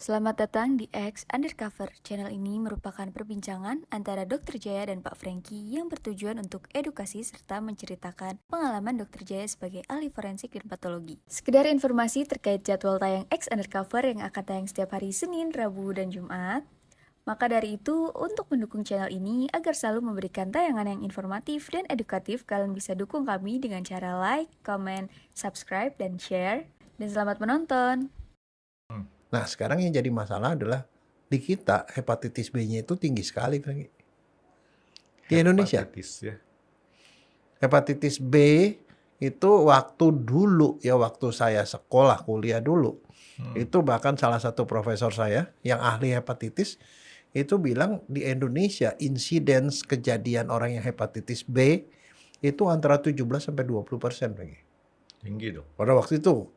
Selamat datang di X Undercover. Channel ini merupakan perbincangan antara Dr. Jaya dan Pak Franky yang bertujuan untuk edukasi serta menceritakan pengalaman Dr. Jaya sebagai ahli forensik dan patologi. Sekedar informasi terkait jadwal tayang X Undercover yang akan tayang setiap hari Senin, Rabu, dan Jumat. Maka dari itu, untuk mendukung channel ini agar selalu memberikan tayangan yang informatif dan edukatif, kalian bisa dukung kami dengan cara like, comment, subscribe, dan share. Dan selamat menonton! Nah, sekarang yang jadi masalah adalah di kita hepatitis B-nya itu tinggi sekali, Franky. Di Indonesia. Hepatitis B itu waktu dulu ya, waktu saya sekolah kuliah dulu, itu bahkan salah satu profesor saya yang ahli hepatitis itu bilang di Indonesia insiden kejadian orang yang hepatitis B itu antara 17 sampai 20%, Franky. Tinggi dong. Pada waktu itu.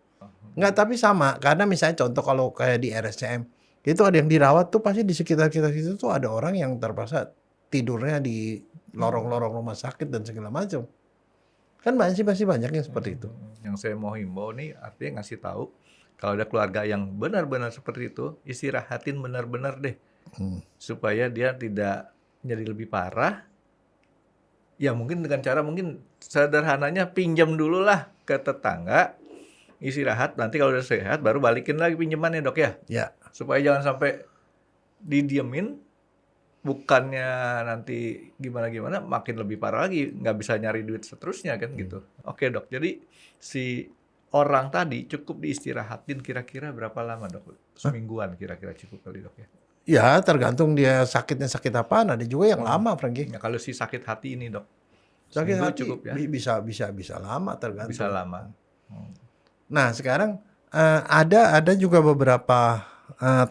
Enggak, tapi sama. Karena misalnya contoh kalau kayak di RSCM, itu ada yang dirawat tuh pasti di sekitar kita situ tuh ada orang yang terpaksa tidurnya di lorong-lorong rumah sakit dan segala macam. Kan pasti banyak yang seperti itu. Yang saya mau himbau nih artinya ngasih tahu kalau ada keluarga yang benar-benar seperti itu, istirahatin benar-benar deh. Supaya dia tidak jadi lebih parah. Ya mungkin dengan cara mungkin sederhananya pinjam dulu lah ke tetangga. Istirahat, nanti kalau udah sehat baru balikin lagi pinjamannya, Dok ya? Ya. Supaya jangan sampai didiemin, bukannya nanti gimana-gimana makin lebih parah lagi, nggak bisa nyari duit seterusnya kan gitu. Oke, Dok, jadi si orang tadi cukup diistirahatin kira-kira berapa lama, Dok? Semingguan kira-kira cukup kali, Dok ya? Ya, tergantung dia sakitnya sakit apaan. Ada juga yang lama, Franky. Ya, kalau si sakit hati ini, Dok, Sakit seminggu hati cukup ya? bisa lama, tergantung. Bisa lama. Nah, sekarang ada juga beberapa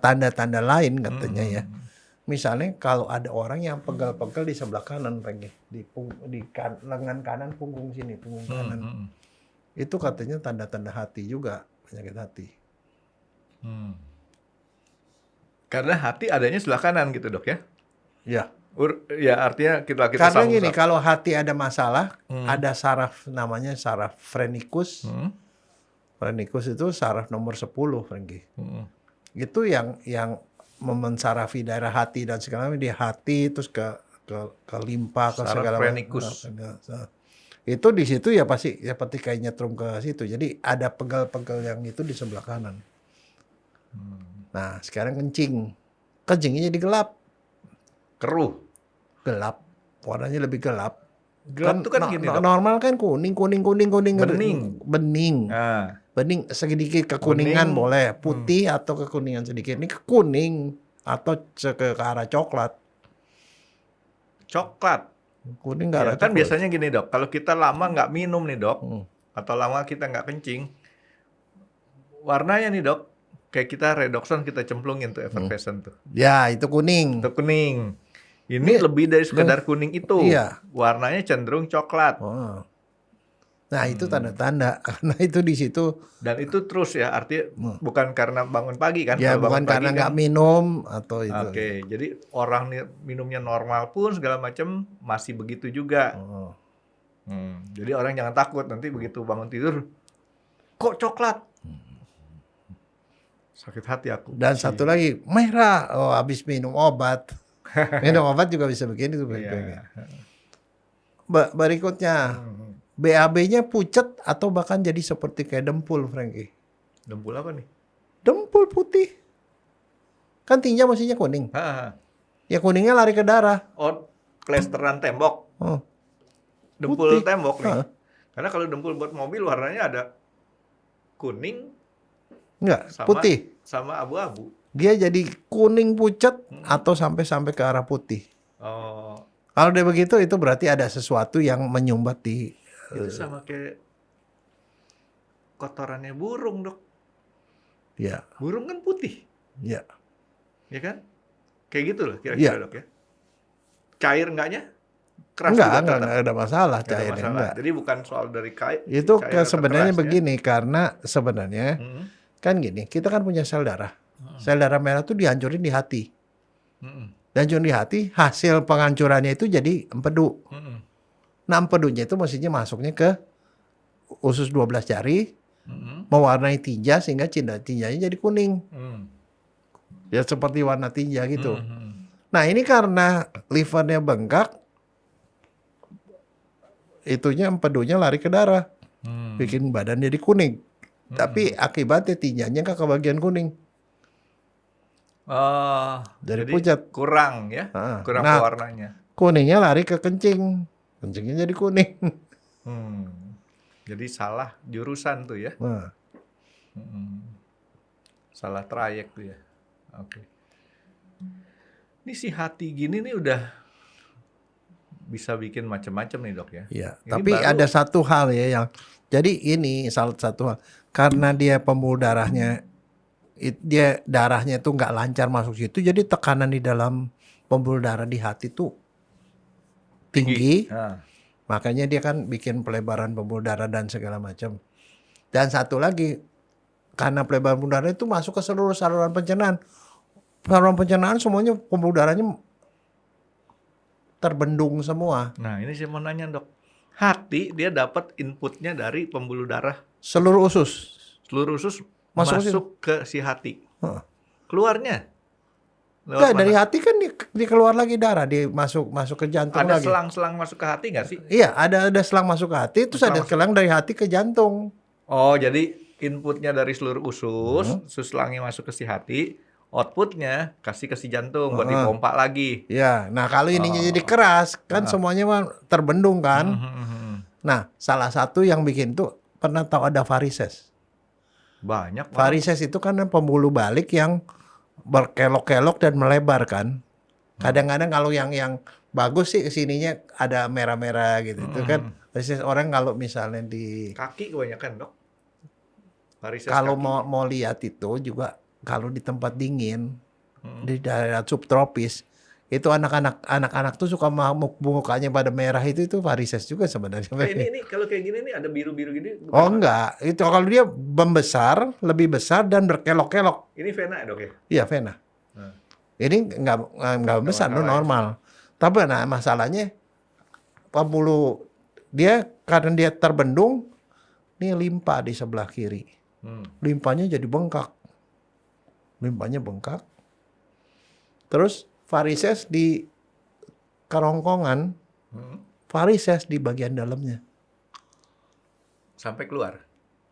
tanda-tanda lain katanya ya. Misalnya kalau ada orang yang pegal-pegal di sebelah kanan, Franky, di lengan kanan, punggung sini, punggung kanan. Itu katanya tanda-tanda hati juga, penyakit hati. Karena hati adanya sebelah kanan gitu, Dok ya? Ya. Ya artinya kita Karena gini, kalau hati ada masalah, ada saraf namanya saraf phrenikus. Phrenikus itu saraf nomor 10, Franky. Itu yang memensarafi daerah hati dan segala macam di hati, terus ke limpa, ke segala macam. Itu di situ ya pasti ya seperti kayak nyetrum ke situ. Jadi ada pegal-pegal yang itu di sebelah kanan. Nah, sekarang kencingnya jadi gelap. keruh. Gelap, warnanya lebih gelap. Gelap itu kan gini, Dok. Normal kan kuning. Bening. Nah. Bening sedikit kekuningan Bening. boleh, putih atau kekuningan sedikit. Ini kuning atau ke arah coklat. Coklat. Kuning ke arah Ya, kan coklat. biasanya gini, Dok. Kalau kita lama nggak minum nih, Dok, atau lama kita nggak kencing, warnanya nih, Dok, kayak kita redoxon kita cemplungin tuh effervescent tuh. Ya, itu kuning. Itu kuning. Ini lebih dari sekedar kuning itu. Iya. Warnanya cenderung coklat. Oh. Nah, itu tanda-tanda karena itu di situ. Dan itu terus ya, artinya bukan karena bangun pagi kan? Ya, Kalau bukan bangun karena pagi nggak minum atau itu. Oke, jadi orang minumnya normal pun segala macam masih begitu juga. Jadi orang jangan takut nanti begitu bangun tidur, kok coklat? Sakit hati aku. Dan satu lagi merah, habis minum obat. Minum obat juga bisa begini tuh. Iya. Berikutnya, BAB-nya pucat atau bahkan jadi seperti kayak dempul, Franky. Dempul apa nih? Dempul putih. Kan tinja mestinya kuning. Ya kuningnya lari ke darah. Oh, plesteran tembok. Dempul Putih. tembok nih. Karena kalau dempul buat mobil warnanya ada kuning. Enggak, Sama, putih. Sama abu-abu. Dia jadi kuning pucat atau sampai ke arah putih. Oh, Kalau dia begitu itu berarti ada sesuatu yang menyumbat di. itu sama kayak kotorannya burung, Dok. Ya. Burung kan putih. Ya. Ya kan? Kayak gitu loh kira-kira, Dok ya. Cair enggaknya? Keras Enggak tetap. ada masalah Nggak ada cairnya. masalah. Enggak. Jadi bukan soal dari Itu cair atau sebenarnya keras, begini karena sebenarnya kan gini, kita kan punya sel darah. Sel darah merah itu dihancurin di hati. Dihancurin di hati, hasil penghancurannya itu jadi empedu. Nah, empedunya itu mestinya masuknya ke usus 12 jari, mewarnai tinja sehingga tinjanya jadi kuning. Ya seperti warna tinja gitu. Hmm. Nah ini karena livernya bengkak, itunya empedunya lari ke darah, Hmm. bikin badan jadi kuning. Tapi akibatnya tinjanya nggak ke bagian kuning, Oh, jadi jadi pucat. kurang ya, Ah, kurang nah pewarnanya. kuningnya lari ke kencing, kencingnya jadi kuning. Hmm. Jadi salah jurusan tuh ya. Nah, Hmm. Salah trayek tuh ya. Oke. Ini si hati gini nih udah bisa bikin macam-macam nih dok ya. ya. Ini Tapi baru ada satu hal ya yang, jadi ini salah satu hal, karena dia pembuluh darahnya, dia darahnya itu nggak lancar masuk situ, jadi tekanan di dalam pembuluh darah di hati tuh tinggi. Nah, Makanya dia kan bikin pelebaran pembuluh darah dan segala macam. Dan satu lagi, karena pelebaran pembuluh darah itu masuk ke seluruh saluran pencernaan. Saluran pencernaan semuanya pembuluh darahnya terbendung semua. nah ini saya mau nanya dok. Hati dia dapat inputnya dari pembuluh darah Seluruh usus. seluruh usus Masuk masuk ke si hati. Heeh. Keluarnya lewat Enggak, mana? dari hati kan di keluar lagi darah, masuk ke jantung Ada lagi. selang-selang masuk ke hati nggak sih? Iya, ada selang masuk ke hati, terus ada selang dari hati ke jantung. Oh, jadi inputnya dari seluruh usus, usus selangnya masuk ke si hati, outputnya kasih ke si jantung buat dipompa lagi. Ya, nah kalau ininya jadi keras, kan semuanya mah terbendung kan. Nah, salah satu yang bikin tuh, pernah tahu ada varises. Banyak. Varises itu kan pembuluh balik yang berkelok-kelok dan melebar kan. Kadang-kadang kalau yang bagus sih kesininya ada merah-merah gitu. Itu kan varises orang kalau misalnya di Kaki kebanyakan dok. Varises kalau kaki. mau lihat itu juga kalau di tempat dingin di daerah subtropis itu anak-anak tuh suka mukanya pada merah itu varises juga sebenarnya. Ini kalau kayak gini nih ada biru-biru gini. Oh enggak, itu kalau dia membesar, lebih besar dan berkelok-kelok. Ini vena dok ya? Iya, vena. Nah. Ini enggak besar, masalah ya. normal. Tapi nah masalahnya pembuluh dia karena dia terbendung, nih limpa di sebelah kiri. Limpanya jadi bengkak. Limpanya bengkak. Terus varises di kerongkongan, varises di bagian dalamnya. Sampai keluar.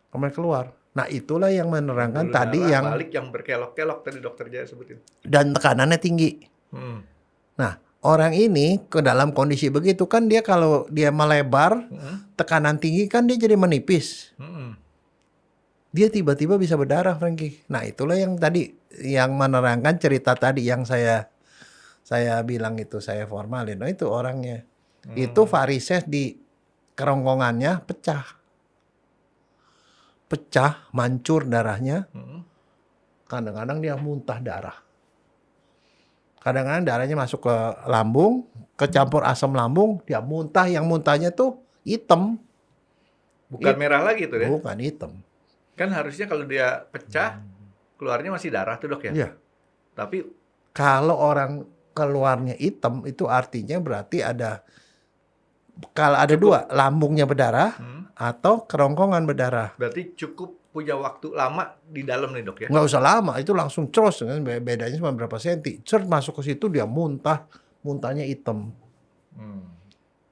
Sampai keluar. Nah itulah yang menerangkan Pembuluh tadi darah yang balik yang berkelok-kelok tadi dokter Jaya sebutin. dan tekanannya tinggi. Nah orang ini ke dalam kondisi begitu kan dia kalau dia melebar, tekanan tinggi kan dia jadi menipis. Dia tiba-tiba bisa berdarah, Frankie. Nah itulah yang tadi yang menerangkan cerita tadi yang saya bilang itu saya formalin. Oh itu orangnya. Itu varises di kerongkongannya pecah, mancur darahnya. Kadang-kadang dia muntah darah. Kadang-kadang darahnya masuk ke lambung, kecampur asam lambung, dia muntah. Yang muntahnya tuh hitam. Bukan merah lagi tuh ya? Bukan hitam. Kan harusnya kalau dia pecah, keluarnya masih darah tuh dok ya? Iya. Tapi kalau orang keluarnya hitam itu artinya berarti kalau ada dua, lambungnya berdarah atau kerongkongan berdarah. berarti cukup punya waktu lama di dalam nih dok ya? Nggak usah lama, itu langsung cros, kan bedanya cuma berapa senti. Cert masuk ke situ dia muntahnya hitam.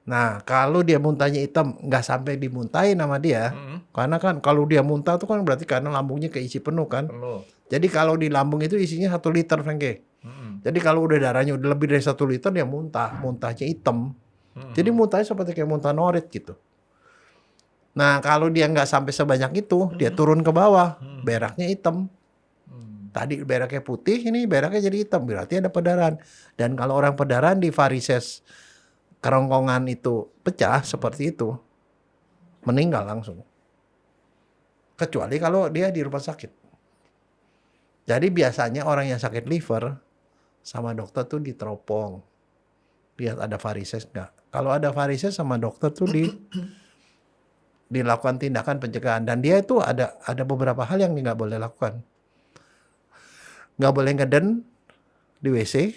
Nah kalau dia muntahnya hitam nggak sampai dimuntahin sama dia, karena kan kalau dia muntah tuh kan berarti karena lambungnya keisi penuh kan. Penuh. Jadi kalau di lambung itu isinya 1 liter, Frankie. Jadi kalau udah darahnya udah lebih dari 1 liter dia muntahnya hitam. Jadi muntahnya seperti kayak muntah norit gitu. Nah kalau dia nggak sampai sebanyak itu, dia turun ke bawah, beraknya hitam. Tadi beraknya putih, ini beraknya jadi hitam, berarti ada perdarahan. Dan kalau orang perdarahan di varises kerongkongan itu pecah seperti itu, meninggal langsung. Kecuali kalau dia di rumah sakit. Jadi biasanya orang yang sakit liver sama dokter tuh diteropong. Lihat ada varises nggak. Kalau ada varises sama dokter tuh dilakukan tindakan pencegahan. Dan dia itu ada beberapa hal yang nggak boleh lakukan. Nggak boleh ngeden di WC,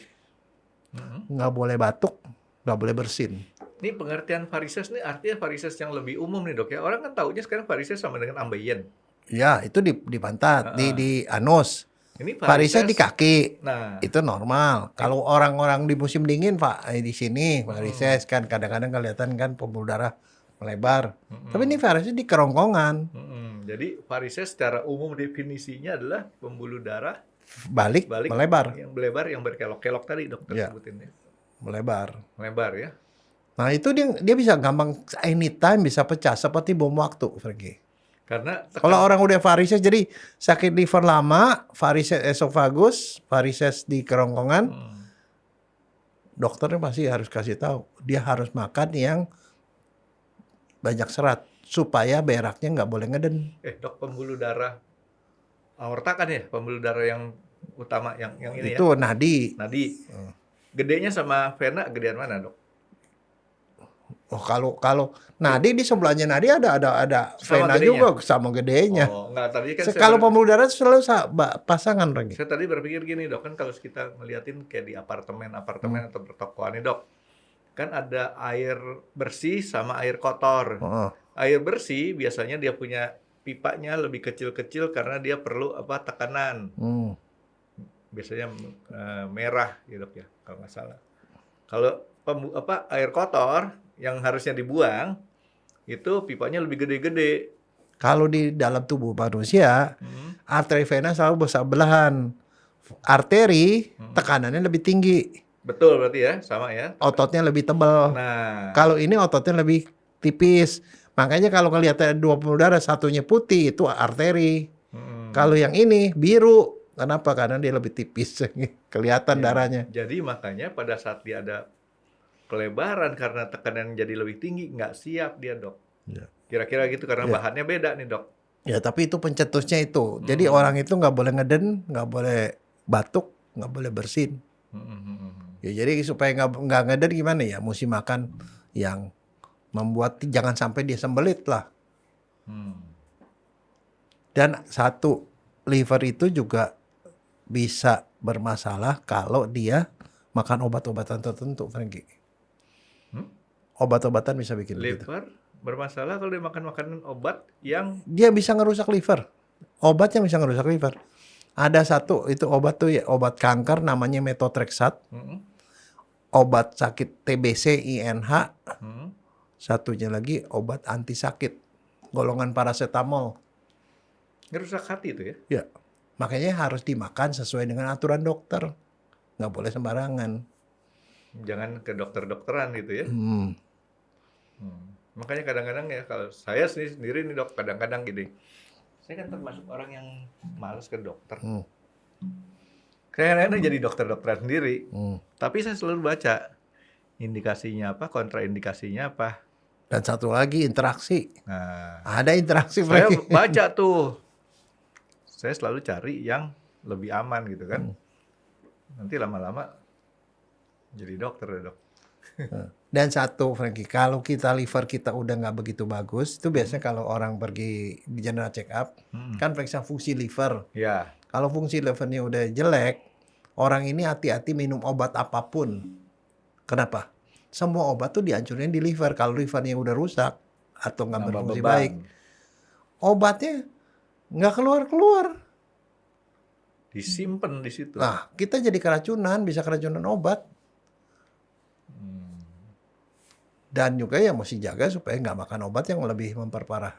nggak boleh batuk, nggak boleh bersin. Ini pengertian varises nih artinya varises yang lebih umum nih dok ya. Orang kan taunya sekarang varises sama dengan ambeien. Ya itu di pantat, di anus. Ini Varises di kaki. Nah, Itu normal. Kalau orang-orang di musim dingin, Pak, di sini varises kan kadang-kadang kelihatan kan pembuluh darah melebar. Tapi ini varises di kerongkongan, jadi varises secara umum definisinya adalah pembuluh darah balik melebar. yang melebar, yang berkelok-kelok tadi dokter Ya. sebutinnya. Melebar. Melebar ya. Nah, itu dia bisa gampang anytime bisa pecah seperti bom waktu, Frankie. Karena Kalau orang udah varises jadi sakit liver lama, varises esofagus, varises di kerongkongan, dokternya pasti harus kasih tahu. Dia harus makan yang banyak serat supaya beraknya nggak boleh ngeden. dok, pembuluh darah aorta kan ya, pembuluh darah yang utama yang ini Itu ya. nadi. Nadi. Gedenya sama vena gedean mana, Dok? Oh, kalau nadi di sebelahnya nadi ada Sama vena gedenya? juga sama gedenya. Oh, enggak, tadi kan Kalau pembuluh darah selalu pasangan lagi. saya tadi berpikir gini, Dok, kan kalau kita ngeliatin kayak di apartemen atau pertokoan nih, Dok. Kan ada air bersih sama air kotor. Oh. Air bersih biasanya dia punya pipanya lebih kecil-kecil karena dia perlu tekanan. Biasanya merah gitu, Dok, ya, kalau nggak salah. Kalau air kotor yang harusnya dibuang itu pipanya lebih gede-gede. Kalau di dalam tubuh manusia, arteri vena selalu bersebelahan. Arteri tekanannya lebih tinggi. Betul berarti ya, sama ya. Ototnya lebih tebal. Nah, Kalau ini ototnya lebih tipis. Makanya kalau kelihatan ada dua pembuluh darah, satunya putih itu arteri. Kalau yang ini biru. Kenapa? Karena dia lebih tipis. Kelihatan darahnya. jadi makanya pada saat dia ada pelebaran karena tekanan jadi lebih tinggi, nggak siap dia, Dok. Ya. Kira-kira gitu karena bahannya beda nih, Dok. Ya, tapi itu pencetusnya itu. Jadi orang itu nggak boleh ngeden, nggak boleh batuk, nggak boleh bersin. Ya, jadi supaya nggak ngeden gimana ya? Mesti makan yang membuat jangan sampai dia sembelit lah. Dan satu, liver itu juga bisa bermasalah kalau dia makan obat-obatan tertentu, Frankie. Obat-obatan bisa bikin begitu. Liver bermasalah kalau dia makan makanan obat yang Dia bisa ngerusak liver. Obat yang bisa ngerusak liver. Ada satu, itu obat tuh ya, obat kanker namanya methotrexate. Obat sakit TBC, INH. Satunya lagi obat anti sakit. Golongan paracetamol. ngerusak hati itu ya. Ya, makanya harus dimakan sesuai dengan aturan dokter. Nggak boleh sembarangan. Jangan ke dokter-dokteran gitu ya. Makanya kadang-kadang ya kalau saya sendiri nih, Dok, kadang-kadang gini. Saya kan termasuk orang yang malas ke dokter. Saya kadang-kadang jadi dokter-dokteran sendiri. Tapi saya selalu baca indikasinya apa, kontraindikasinya apa. Dan satu lagi interaksi. Nah, Ada interaksi, saya Frankie. baca tuh. Saya selalu cari yang lebih aman gitu kan. Nanti lama-lama jadi dokter ya, Dok. Dan satu, Frankie, kalau kita liver kita udah nggak begitu bagus, itu biasanya kalau orang pergi di general check up, kan periksa fungsi liver. Ya. Kalau fungsi livernya udah jelek, orang ini hati-hati minum obat apapun. Kenapa? Semua obat tuh dihancurin di liver. Kalau livernya udah rusak atau nggak Nambah berfungsi beban. baik, obatnya nggak keluar-keluar. Disimpan di situ. Nah, kita jadi keracunan, bisa keracunan obat. Dan juga ya mesti jaga supaya nggak makan obat yang lebih memperparah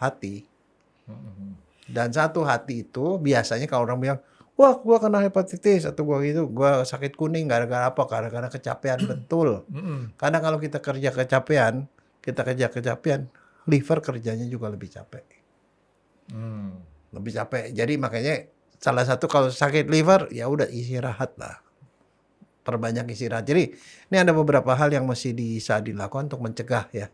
hati. Dan satu hati itu biasanya kalau orang bilang, wah gua kena hepatitis atau gua gitu, gua sakit kuning gara-gara apa? Gara-gara kecapean. Betul. Karena kalau kita kerja kecapean, liver kerjanya juga lebih capek. Lebih capek. Jadi makanya salah satu kalau sakit liver ya udah istirahat lah. Perbanyak istirahat. Jadi ini ada beberapa hal yang mesti bisa dilakukan untuk mencegah ya.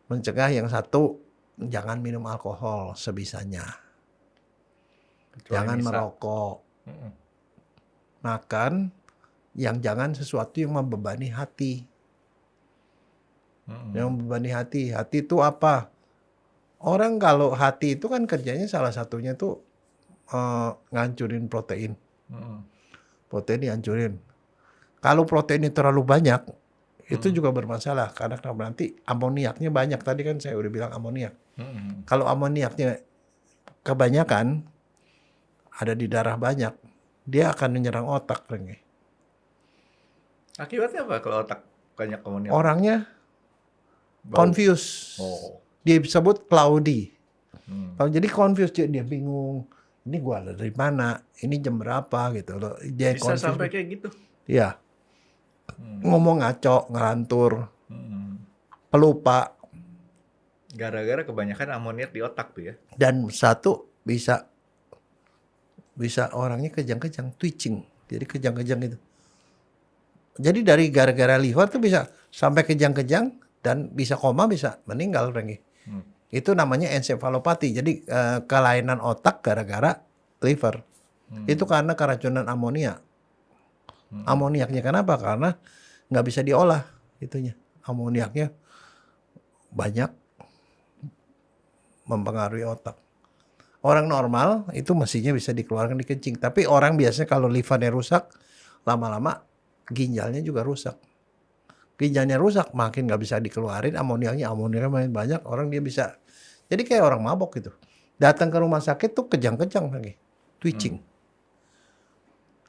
Mencegah yang satu, jangan minum alkohol sebisanya. Kecuali Jangan bisa. merokok. Makan yang jangan sesuatu yang membebani hati. Yang membebani hati. Hati itu apa? Orang kalau hati itu kan kerjanya salah satunya tuh ngancurin protein. Protein dihancurin. Kalau proteinnya terlalu banyak, itu juga bermasalah. Karena nanti amoniaknya banyak. Tadi kan saya udah bilang amoniak. Kalau amoniaknya kebanyakan, ada di darah banyak, dia akan menyerang otak, Renggi. Akibatnya apa kalau otak banyak amoniak? Orangnya Bau. confused. Oh. Dia disebut cloudy. Hmm. Jadi confused, dia bingung. Ini gua ada dari mana? Ini jam berapa gitu loh. Dia Bisa confused. sampai kayak gitu. Iya. Ngomong ngaco, ngelantur, pelupa. Gara-gara kebanyakan amoniak di otak tuh ya. Dan satu bisa orangnya kejang-kejang, twitching. Jadi kejang-kejang gitu. Jadi dari gara-gara liver tuh bisa sampai kejang-kejang dan bisa koma, bisa meninggal, Renggi. Itu namanya ensefalopati. Jadi kelainan otak gara-gara liver. Itu karena keracunan amonia. Amoniaknya kenapa? Karena nggak bisa diolah itunya. Amoniaknya banyak mempengaruhi otak. Orang normal itu mestinya bisa dikeluarkan di kencing. Tapi orang biasanya kalau livernya rusak, lama-lama ginjalnya juga rusak. Ginjalnya rusak, makin nggak bisa dikeluarin amoniaknya makin banyak. Orang dia bisa, jadi kayak orang mabok gitu. Datang ke rumah sakit tuh kejang-kejang lagi, twitching.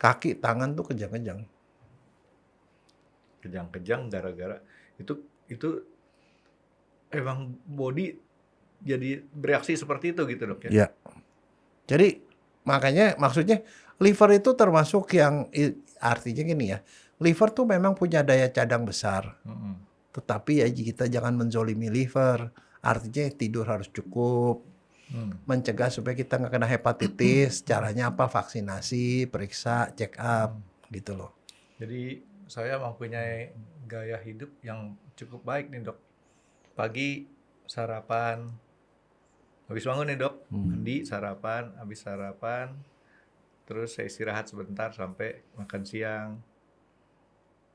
Kaki, tangan tuh kejang-kejang. Kejang-kejang gara-gara itu emang body jadi bereaksi seperti itu gitu dok ya? Ya. Jadi makanya maksudnya liver itu termasuk yang artinya gini ya. Liver tuh memang punya daya cadang besar. Tetapi ya kita jangan menzolimi liver. Artinya tidur harus cukup. Mencegah supaya kita nggak kena hepatitis. Caranya apa? Vaksinasi, periksa, check up, gitu loh. Jadi saya mempunyai gaya hidup yang cukup baik nih dok. Pagi sarapan, habis bangun nih dok, mandi, sarapan, habis sarapan, terus saya istirahat sebentar sampai makan siang,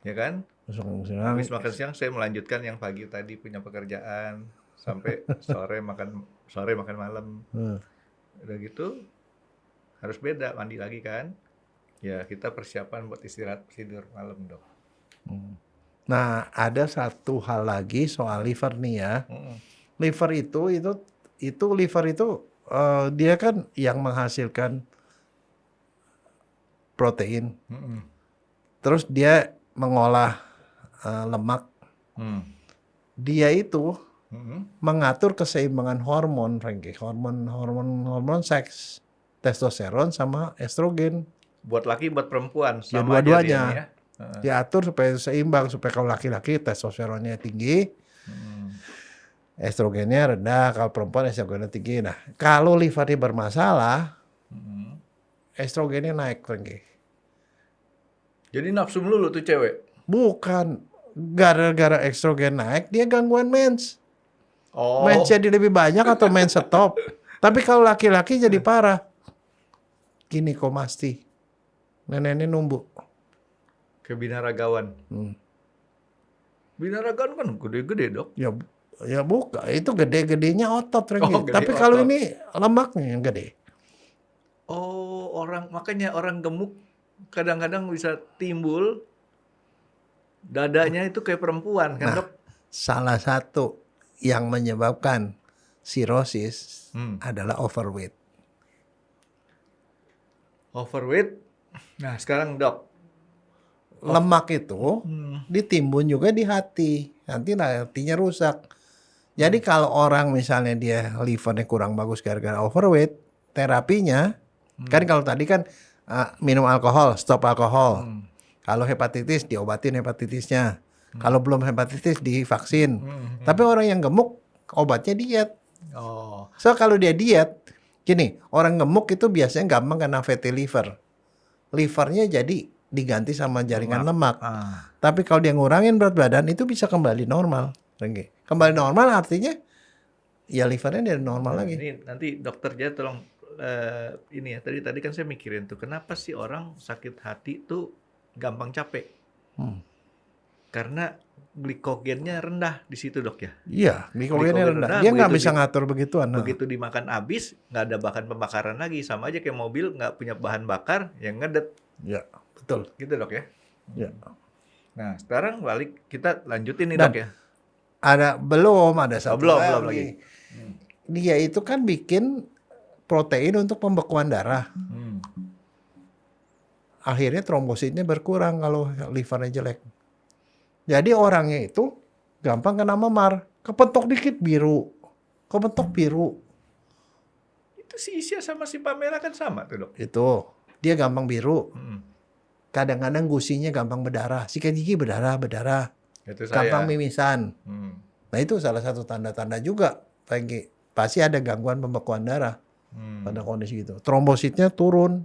ya kan? Habis makan siang saya melanjutkan yang pagi tadi punya pekerjaan sampai sore makan malam. Udah gitu harus beda, mandi lagi kan? Ya kita persiapan buat istirahat tidur malam dok. Nah ada satu hal lagi soal liver nih ya. Liver itu liver itu dia kan yang menghasilkan protein. Terus dia mengolah lemak. Dia itu mengatur keseimbangan hormon, Frankie. Hormon seks, testosteron sama estrogen. Buat laki, buat perempuan, Ya sama aja dua-duanya. dia nih ya. Diatur supaya seimbang, supaya kalau laki-laki testosteronnya tinggi, estrogennya rendah, kalau perempuan estrogennya tinggi. Nah, kalau livernya bermasalah, estrogennya naik, Frankie. Jadi nafsu melulu tuh cewek? Bukan, gara-gara estrogen naik, dia gangguan mens. Oh. Mens jadi lebih banyak atau mens stop. Tapi kalau laki-laki jadi parah. Ginekomasti. Neneknya numbuh. Kebinaragawan. Binaragawan kan gede-gede dok. Ya bukan, itu gede-gedenya otot, Frankie. gede Tapi kalau otot. ini lemaknya yang gede. Oh, makanya orang gemuk kadang-kadang bisa timbul dadanya itu kayak perempuan kan Nah, dok? salah satu yang menyebabkan sirosis adalah overweight. Overweight. Nah sekarang dok. Lemak itu ditimbun juga di hati. Nanti hatinya rusak. Jadi kalau orang misalnya dia livernya kurang bagus gara-gara overweight, terapinya, kan kalau tadi kan minum alkohol, stop alkohol. Kalau hepatitis, diobatin hepatitisnya. Kalau belum hepatitis, divaksin. Tapi orang yang gemuk, obatnya diet. Oh. So kalau dia diet, gini, orang gemuk itu biasanya gampang kena fatty liver. Livernya jadi diganti sama jaringan lemak. Tapi kalau dia ngurangin berat badan, itu bisa kembali normal. Kembali normal artinya, ya livernya dia normal lagi. Ini nanti dokter Jaya tolong ini ya. Tadi kan saya mikirin tuh, kenapa sih orang sakit hati tuh gampang capek? Karena glikogennya rendah di situ dok ya. Iya, glikogennya rendah. Dia nggak bisa ngatur begituan. Begitu dimakan habis, nggak ada bahan pembakaran lagi. Sama aja kayak mobil nggak punya bahan bakar, yang ngedet. Ya, betul. Gitu dok ya. Ya. Nah sekarang balik kita lanjutin nih Dan dok ya. Ada satu belum lagi. Dia itu kan bikin protein untuk pembekuan darah. akhirnya trombositnya berkurang kalau livernya jelek. Jadi orangnya itu gampang kena memar, kepentok dikit biru, kepentok biru. Itu si Isya sama si Pamela kan sama tuh dok. Itu dia gampang biru. Mm. Kadang-kadang gusinya gampang berdarah, sikat gigi berdarah, Itu gampang saya. mimisan. Hmm. Nah itu salah satu tanda-tanda juga, Frankie. Pasti ada gangguan pembekuan darah pada kondisi itu. Trombositnya turun.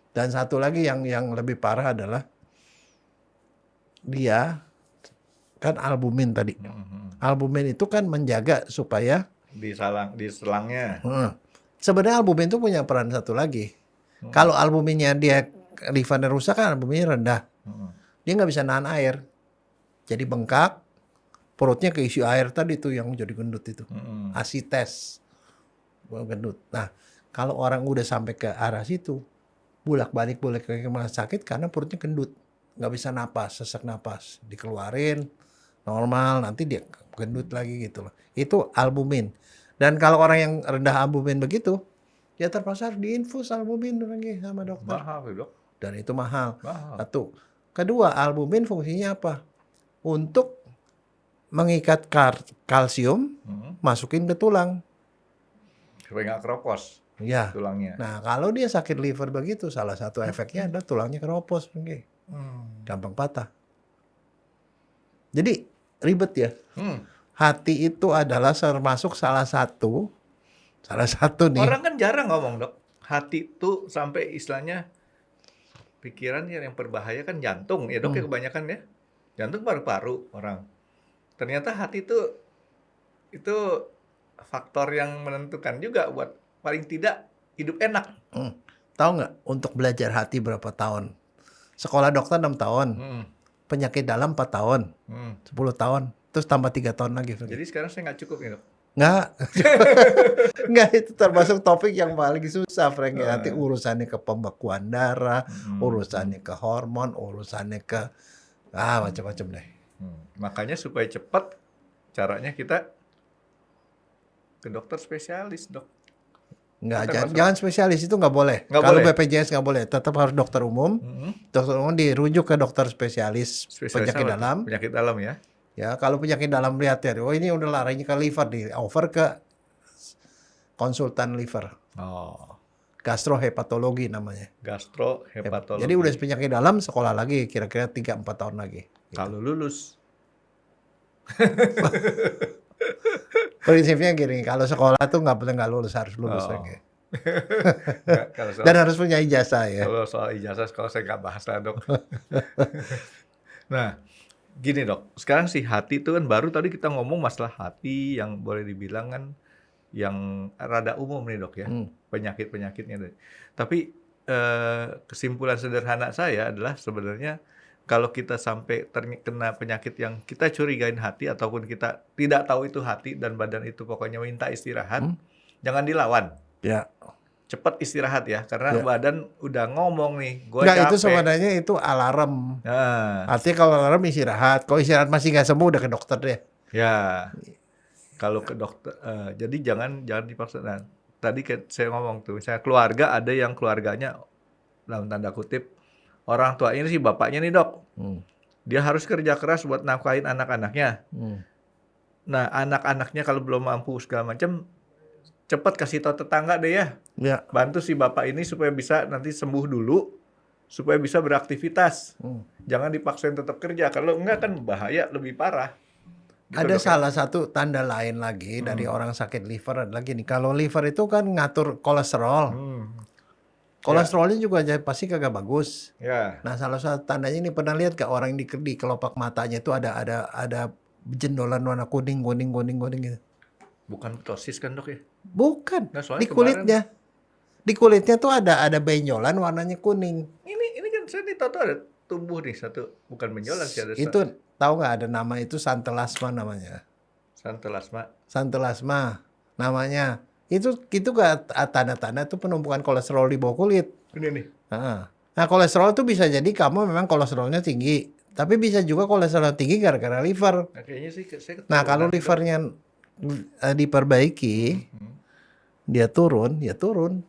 Dan satu lagi yang lebih parah adalah dia kan albumin tadi. Albumin itu kan menjaga supaya Di selangnya. sebenarnya albumin itu punya peran satu lagi. Kalau albuminnya dia livernya rusak kan albuminnya rendah. Dia nggak bisa nahan air. Jadi bengkak, perutnya keisi air tadi tuh yang jadi gendut itu. Asites. Gendut. Nah, kalau orang udah sampai ke arah situ, bolak-balik ke rumah sakit karena perutnya gendut. Nggak bisa napas, sesak napas. Dikeluarin, normal, nanti dia gendut lagi gitu loh. Itu albumin. Dan kalau orang yang rendah albumin begitu, ya terpaksa harus diinfus albumin lagi sama dokter. Mahal tuh dok. Dan itu mahal. Mahal. Satu. Kedua, albumin fungsinya apa? Untuk mengikat kalsium, masukin ke tulang. Supaya nggak keropos Ya. tulangnya. Nah, kalau dia sakit liver begitu, salah satu efeknya adalah tulangnya keropos. Gampang patah. Jadi, ribet ya. Hati itu adalah termasuk salah satu nih. Orang kan jarang ngomong dok. Hati itu sampai istilahnya pikiran yang berbahaya kan jantung ya dok ya kebanyakan ya. Jantung paru-paru orang. Ternyata hati itu faktor yang menentukan juga buat paling tidak hidup enak. Tahu nggak untuk belajar hati berapa tahun? Sekolah dokter 6 tahun. Penyakit dalam 4 tahun. 10 tahun. Terus tambah 3 tahun lagi. Jadi sekarang saya nggak cukup nih dok. Nggak. Nggak, itu termasuk topik yang paling susah, Frank. Nanti urusannya ke pembekuan darah, urusannya ke hormon, urusannya ke macam-macam deh. Makanya supaya cepat caranya kita ke dokter spesialis dok. Nggak, jangan spesialis itu nggak boleh. Nggak Kalau boleh. BPJS nggak boleh, tetap harus dokter umum. Dokter umum dirujuk ke dokter spesialis penyakit apa tuh? dalam. Penyakit dalam ya. Ya, kalau penyakit dalam lihat ya, oh ini udah larinya ke liver, di over ke konsultan liver, Oh, gastrohepatologi namanya. gastrohepatologi. Jadi udah penyakit dalam, sekolah lagi kira-kira 3-4 tahun lagi. Kalau lulus. Prinsipnya gini, kalau sekolah tuh nggak boleh nggak lulus, harus lulus Oh. lagi. Nggak, kalau soal, Dan harus punya ijazah ya. kalau soal ijazah sekolah saya nggak bahas lah dok. Nah, gini dok, sekarang si hati itu kan baru tadi kita ngomong masalah hati yang boleh dibilang kan yang rada umum nih dok ya, penyakit-penyakitnya. Tapi kesimpulan sederhana saya adalah sebenarnya kalau kita sampai terkena penyakit yang kita curigain hati ataupun kita tidak tahu itu hati dan badan itu pokoknya minta istirahat, jangan dilawan. Ya. Cepat istirahat ya, karena Ya. badan udah ngomong nih, gue Nggak, capek. itu sebenarnya itu alarm. Nah, Artinya kalau alarm istirahat, kalau istirahat masih nggak sembuh udah ke dokter deh. ya, kalau ke dokter, jadi jangan dipaksa. Nah, tadi saya ngomong tuh, misalnya keluarga ada yang keluarganya dalam tanda kutip orang tuanya ini sih bapaknya nih dok, dia harus kerja keras buat nafkahin anak-anaknya. Nah, anak-anaknya kalau belum mampu segala macam, cepat kasih tahu tetangga deh ya. Ya. Bantu si bapak ini supaya bisa nanti sembuh dulu, supaya bisa beraktivitas. Jangan dipaksain tetap kerja, kalau enggak kan bahaya, lebih parah. Gitu, Ada dok, ya? salah satu tanda lain lagi dari orang sakit liver adalah gini, kalau liver itu kan ngatur kolesterol. Kolesterolnya juga pasti kagak bagus. Ya, Nah, salah satu tandanya ini pernah lihat gak orang di kelopak matanya itu ada benjolan warna kuning gitu. bukan ptosis kan dok ya? Bukan, Nah, soalnya di kulitnya. Di kulitnya tuh ada benjolan warnanya kuning. Ini kan saya nih tahu ada tumbuh nih satu, bukan benjolan sih ada Itu tahu nggak ada nama itu santelasma namanya. santelasma. Santelasma namanya. Itu gak tanda-tanda itu penumpukan kolesterol di bawah kulit. Ini nih. Nah, kolesterol itu bisa jadi kamu memang kolesterolnya tinggi, tapi bisa juga kolesterol tinggi gara-gara liver. Nah, kayaknya sih saya Nah, kalau livernya diperbaiki, dia turun, ya turun.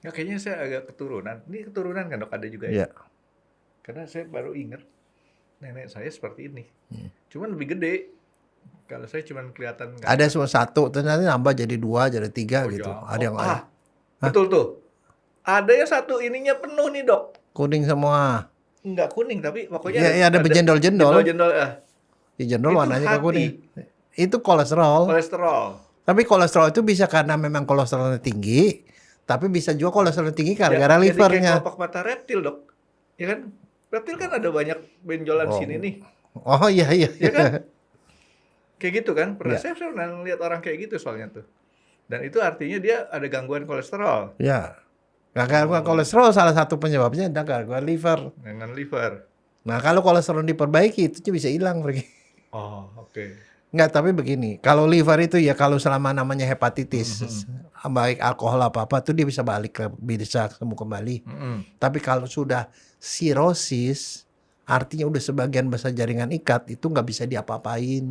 Ya, kayaknya saya agak keturunan. Ini keturunan kan dok, ada juga ya? Iya. Karena saya baru ingat nenek saya seperti ini. Cuman lebih gede. Kalau saya cuman kelihatan nggak Ada enak. cuma satu, ternyata nambah jadi 2, jadi 3 gitu. Ya. Ada yang Ah, betul tuh. Ada yang satu ininya penuh nih dok. kuning semua. Nggak kuning tapi pokoknya Ya, ada berjendol-jendol. jendol-jendol. Di jendol Itu warnanya hati. ke kuning. Itu kolesterol. Kolesterol. Tapi kolesterol itu bisa karena memang kolesterolnya tinggi, tapi bisa juga kolesterol tinggi gara-gara Jadi kayak livernya. kelopak mata reptil dok. Ya kan? Reptil kan ada banyak benjolan sini nih. Oh iya iya. Ya kan? Kayak gitu kan? Pernah Ya. saya pernah lihat orang kayak gitu soalnya tuh. Dan itu artinya dia ada gangguan kolesterol Ya. Gangguan kolesterol salah satu penyebabnya adalah gangguan liver. dengan liver. Nah, kalau kolesterol diperbaiki itu bisa hilang pergi. Oh, oke. Enggak, tapi begini, kalau liver itu ya kalau selama namanya hepatitis, baik alkohol apa-apa tuh dia bisa balik bisa sembuh kembali. Tapi kalau sudah sirosis, artinya udah sebagian besar jaringan ikat itu nggak bisa diapa-apain.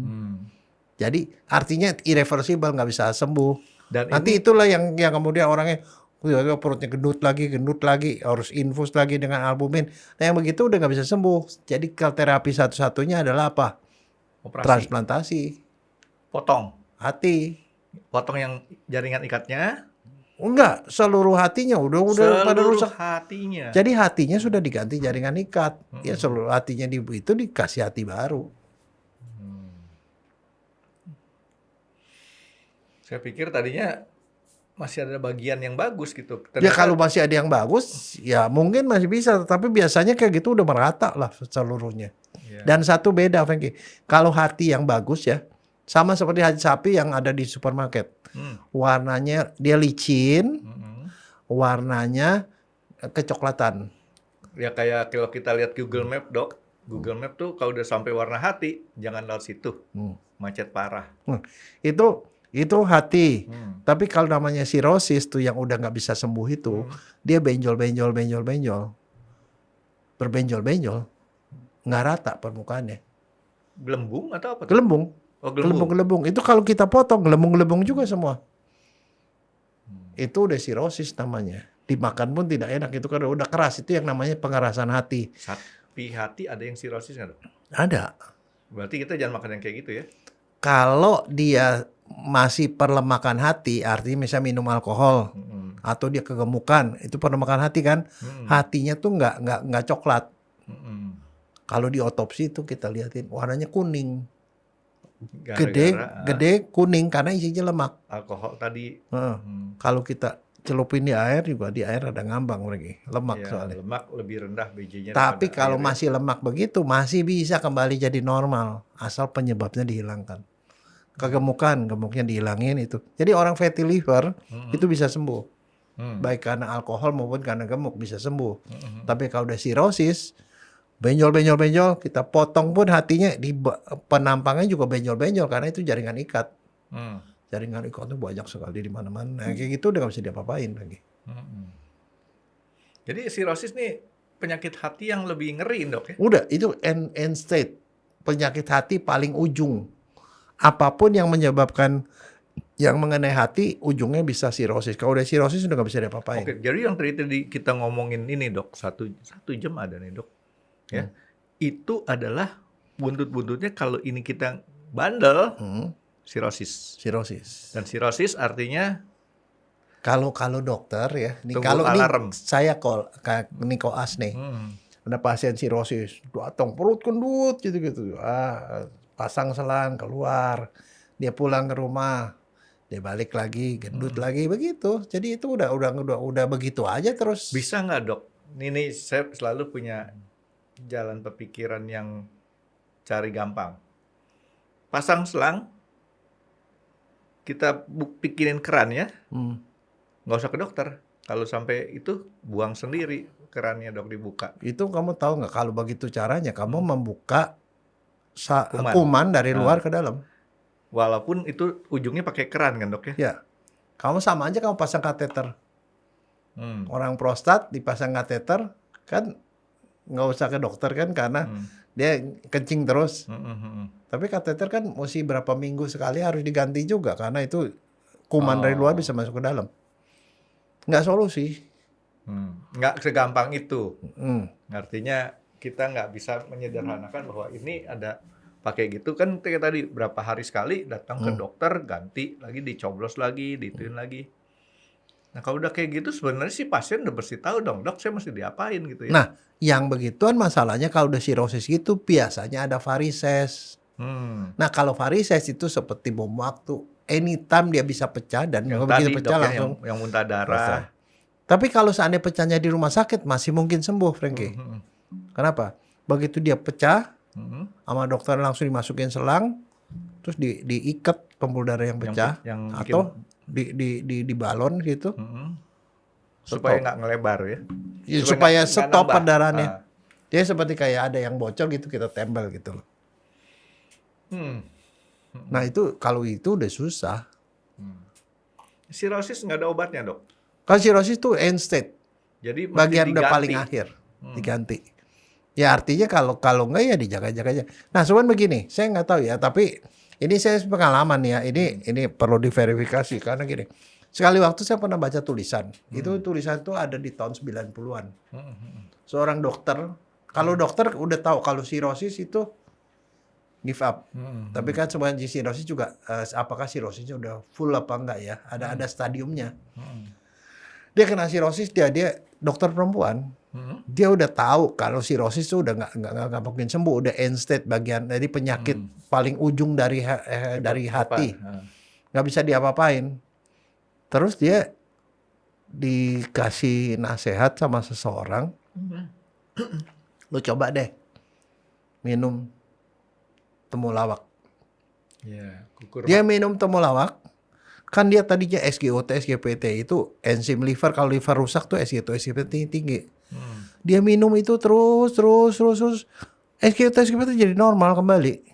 Jadi artinya irreversible, nggak bisa sembuh. Dan Nanti itulah yang kemudian orangnya tiba-tiba perutnya gendut lagi, harus infus lagi dengan albumin. Nah yang begitu udah nggak bisa sembuh. Jadi terapi satu-satunya adalah apa? operasi. Transplantasi Potong. hati. Potong yang jaringan ikatnya. Enggak, seluruh hatinya udah pada Seluruh rusak. hatinya. Jadi hatinya sudah diganti jaringan ikat. Ya seluruh hatinya itu dikasih hati baru. Saya pikir tadinya masih ada bagian yang bagus gitu. Ya kalau masih ada yang bagus, ya mungkin masih bisa. Tapi biasanya kayak gitu udah merata lah seluruhnya. Iya. Dan satu beda, Frankie. Kalau hati yang bagus ya, sama seperti hati sapi yang ada di supermarket. Warnanya dia licin, warnanya kecoklatan. Ya kayak kalau kita lihat Google Map dok. Google Map tuh kalau udah sampai warna hati, jangan lewat situ. Macet parah. Itu hati. Tapi kalau namanya sirosis tuh yang udah nggak bisa sembuh itu, dia benjol-benjol. Berbenjol-benjol. Nggak rata permukaannya. Gelembung atau apa tuh? Gelembung. Oh, gelembung. Gelembung. Itu kalau kita potong, gelembung-gelembung juga semua. Itu udah sirosis namanya. Dimakan pun tidak enak. Itu kan udah keras. Itu yang namanya pengerasan hati. Sapi hati ada yang sirosis nggak dok? Ada. Berarti kita jangan makan yang kayak gitu ya? Kalau dia masih perlemakan hati, artinya misalnya minum alkohol atau dia kegemukan, itu perlemakan hati kan, hatinya tuh nggak coklat. Kalau di otopsi itu kita liatin warnanya kuning, gede kuning karena isinya lemak. Alkohol tadi. Kalau kita celupin di air juga di air ada ngambang lagi, lemak Ya, soalnya. lemak lebih rendah BJ-nya. Tapi daripada kalau air ya. masih lemak begitu masih bisa kembali jadi normal asal penyebabnya dihilangkan. Gemuknya dihilangin itu. Jadi orang fatty liver itu bisa sembuh. Baik karena alkohol maupun karena gemuk bisa sembuh. Tapi kalau udah sirosis, benjol, kita potong pun hatinya di penampangnya juga benjol karena itu jaringan ikat. Jaringan ikat itu banyak sekali di mana-mana. Nah, kayak gitu udah gak bisa diapa-apain lagi. Jadi sirosis nih penyakit hati yang lebih ngeri dok ya? Udah, itu end state. Penyakit hati paling ujung. Apapun yang menyebabkan yang mengenai hati, ujungnya bisa sirosis. Kalau udah sirosis udah gak bisa diapa-apain. Oke, jadi yang tadi kita ngomongin ini dok, satu jam ada nih dok, ya, itu adalah buntut-buntutnya kalau ini kita bandel, sirosis. Sirosis. Dan sirosis artinya Kalau dokter ya, tunggu kalau alarm. ini saya ini koas nih, ada pasien sirosis, datang perut kendut gitu-gitu, pasang selang keluar, dia pulang ke rumah, dia balik lagi gendut lagi begitu. Jadi itu udah begitu aja terus. Bisa nggak dok? Ini saya selalu punya jalan pemikiran yang cari gampang. Pasang selang, kita bikinin keran ya, nggak usah ke dokter. Kalau sampai itu buang sendiri kerannya dok, dibuka. Itu kamu tahu nggak kalau begitu caranya kamu membuka Kuman. kuman dari luar ke dalam. Walaupun itu ujungnya pakai keran kan dok ya? Ya, kamu sama aja kamu pasang kateter. Orang prostat dipasang kateter kan nggak usah ke dokter kan karena dia kencing terus. Tapi kateter kan mesti berapa minggu sekali harus diganti juga karena itu kuman dari luar bisa masuk ke dalam. Nggak solusi. Nggak segampang itu. Hmm. Artinya kita nggak bisa menyederhanakan bahwa ini ada pakai gitu kan kayak tadi berapa hari sekali datang ke dokter ganti lagi dicoblos lagi dituin lagi. Nah kalau udah kayak gitu sebenarnya si pasien udah bersih tahu dong dok saya mesti diapain gitu ya. Nah, yang begituan masalahnya kalau udah sirosis gitu biasanya ada varises. Nah, kalau varises itu seperti bom waktu, anytime dia bisa pecah dan Yang begitu tadi pecah dok ya, langsung yang muntah darah. selesai. Tapi kalau seandainya pecahnya di rumah sakit masih mungkin sembuh, Frankie. Kenapa? Begitu dia pecah, sama dokter langsung dimasukin selang, terus diikat pembuluh darah yang pecah, yang atau di balon gitu, supaya nggak ngelebar ya. ya, supaya nggak stop nambah. perdarahannya. Dia seperti kayak ada yang bocor gitu kita tempel gitu loh. Nah itu kalau itu udah susah. Sirosis nggak ada obatnya dok. Kalau sirosis itu end stage, Jadi mesti bagian udah diganti. paling akhir, diganti. Ya artinya kalau enggak ya dijaga-jaga aja. Nah cuman begini, saya nggak tahu ya, tapi ini saya pengalaman ya, ini perlu diverifikasi karena gini. Sekali waktu saya pernah baca tulisan, itu tulisan itu ada di tahun 90-an. Seorang dokter, kalau dokter udah tahu kalau sirosis itu give up. Tapi kan sebenarnya sirosis juga, apakah sirosisnya udah full apa enggak ya? Ada stadiumnya. Dia kena sirosis, dia dokter perempuan. Dia udah tahu kalau sirosis itu udah nggak mungkin sembuh, udah end stage bagian dari penyakit paling ujung dari hati, nggak bisa diapa-apain. Terus dia dikasih nasihat sama seseorang, lu coba deh minum temulawak. Ya, kukur. Dia minum temulawak, kan dia tadinya SGOT, SGPT itu enzim liver, kalau liver rusak tuh SGOT, SGPT tinggi. Dia minum itu terus, SGOT, SGPT jadi normal kembali.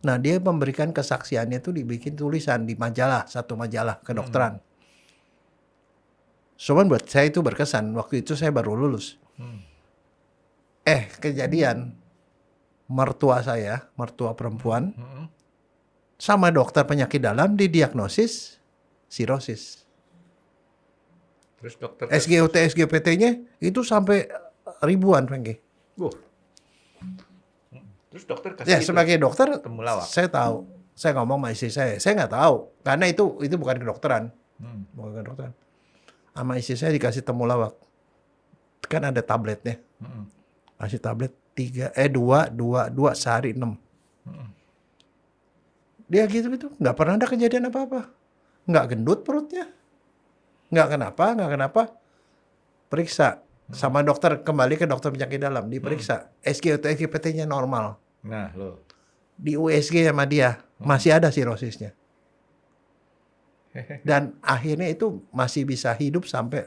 Nah dia memberikan kesaksiannya itu dibikin tulisan di majalah, satu majalah kedokteran. Cuman buat saya itu berkesan, waktu itu saya baru lulus. Kejadian mertua saya, mertua perempuan, sama dokter penyakit dalam didiagnosis sirosis. Terus dokter SGOT, SGPT-nya itu sampai ribuan, Frankie. Terus dokter kasih Ya itu, sebagai dokter, temulawak. saya tahu. Saya ngomong sama istri saya nggak tahu. Karena itu bukan kedokteran. Bukan kedokteran. Sama istri saya dikasih temulawak. Kan ada tabletnya. Kasih tablet 2 sehari 6. Dia gitu-gitu. Nggak pernah ada kejadian apa-apa. Nggak gendut perutnya. Nggak kenapa. Periksa. Sama dokter, kembali ke dokter penyakit dalam. Diperiksa. SGOT, SGPT-nya normal. Nah, lo. Di USG sama dia. Masih ada sirosisnya. Dan akhirnya itu masih bisa hidup sampai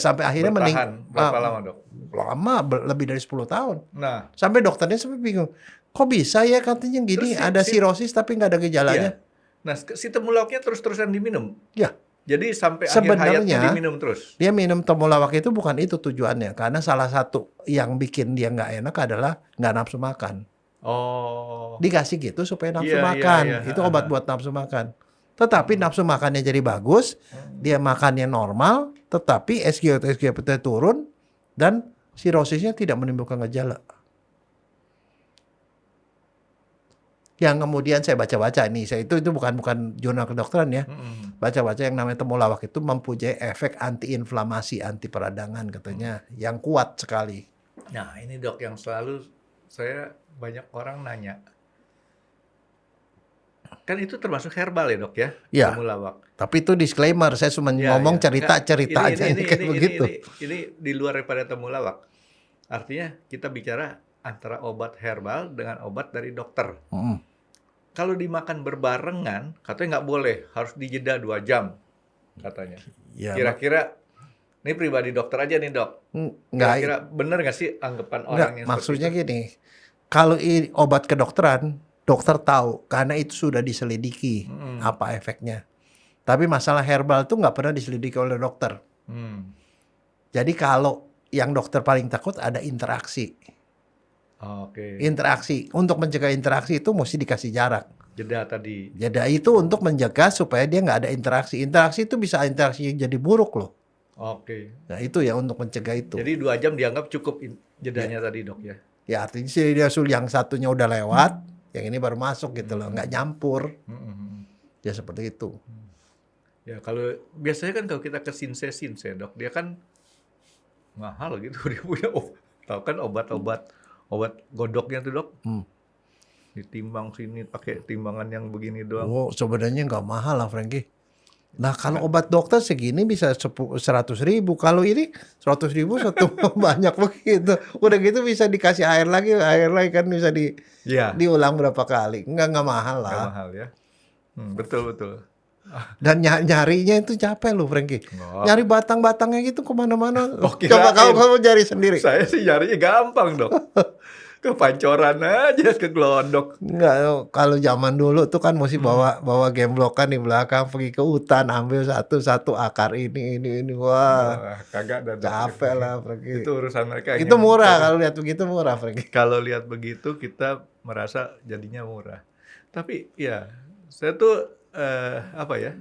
sampai akhirnya Bertahan berapa lama, Dok? Lama, lebih dari 10 tahun. Nah, Sampai dokternya sampai bingung. Kok bisa ya katanya gini, Terus ada sirosis tapi nggak ada gejalanya. iya. Nah, si temulawaknya terus-terusan diminum. Ya, Jadi sampai akhir sebenarnya hayatnya diminum terus. dia minum temulawak itu bukan itu tujuannya. Karena salah satu yang bikin dia nggak enak adalah nggak nafsu makan. Oh. Dikasih gitu supaya nafsu Iya, makan. iya. Itu obat buat nafsu makan. Tetapi nafsu makannya jadi bagus, dia makannya normal, tetapi SGOT, SGPT turun, dan sirosisnya tidak menimbulkan gejala. Yang kemudian saya baca-baca nih, itu bukan jurnal kedokteran ya. Baca-baca yang namanya temulawak itu mempunyai efek antiinflamasi, anti peradangan katanya, yang kuat sekali. Nah, ini Dok yang selalu saya banyak orang nanya. Kan itu termasuk herbal ya, Dok ya? Ya. Temulawak. Tapi itu disclaimer, saya cuma ngomong cerita-cerita aja kayak begitu. Ini di luar daripada temulawak. Artinya kita bicara antara obat herbal dengan obat dari dokter. Kalau dimakan berbarengan, katanya nggak boleh, harus dijeda 2 jam, katanya. Ya, Kira-kira, ini pribadi dokter aja nih Dok. Kira-kira bener nggak sih anggapan orang yang maksudnya seperti itu? gini, kalau obat kedokteran, dokter tahu karena itu sudah diselidiki apa efeknya. Tapi masalah herbal tuh nggak pernah diselidiki oleh dokter. Jadi kalau yang dokter paling takut ada interaksi. Oke. Interaksi. Untuk mencegah interaksi itu mesti dikasih jarak. Jeda tadi. Jadi itu untuk mencegah supaya dia nggak ada interaksi. Interaksi itu bisa interaksi jadi buruk loh. Oke. Nah itu ya untuk mencegah itu. Jadi 2 jam dianggap cukup jedanya tadi dok ya. Ya artinya sih dia yang satunya udah lewat, yang ini baru masuk gitu loh, nggak nyampur. Ya seperti itu. Ya kalau biasanya kan kalau kita ke Sinse dok, dia kan mahal gitu dia punya. Tahu kan obat godoknya tuh dok. Ditimbang sini pakai timbangan yang begini doang. Oh sebenarnya nggak mahal lah Frankie. Nah kalau obat dokter segini bisa 100.000. Kalau ini 100.000 satu banyak begitu. Udah gitu bisa dikasih air lagi kan bisa diulang berapa kali. Nggak mahal lah. Nggak mahal ya. Betul. Dan nyarinya itu capek loh Frankie. Nyari batang-batangnya gitu kemana-mana. Kirain. Coba kamu cari sendiri. Saya sih nyarinya gampang dok. Ke Pancoran aja, ke Glodok. Enggak, kalau zaman dulu tuh kan mesti bawa gemblokan di belakang, pergi ke hutan, ambil satu-satu akar ini. Wah, Kagak ada. capek lah pergi. Itu urusan mereka. Itu murah, kalau lihat begitu murah pergi. Kalau lihat begitu kita merasa jadinya murah. Tapi ya, saya tuh apa ya?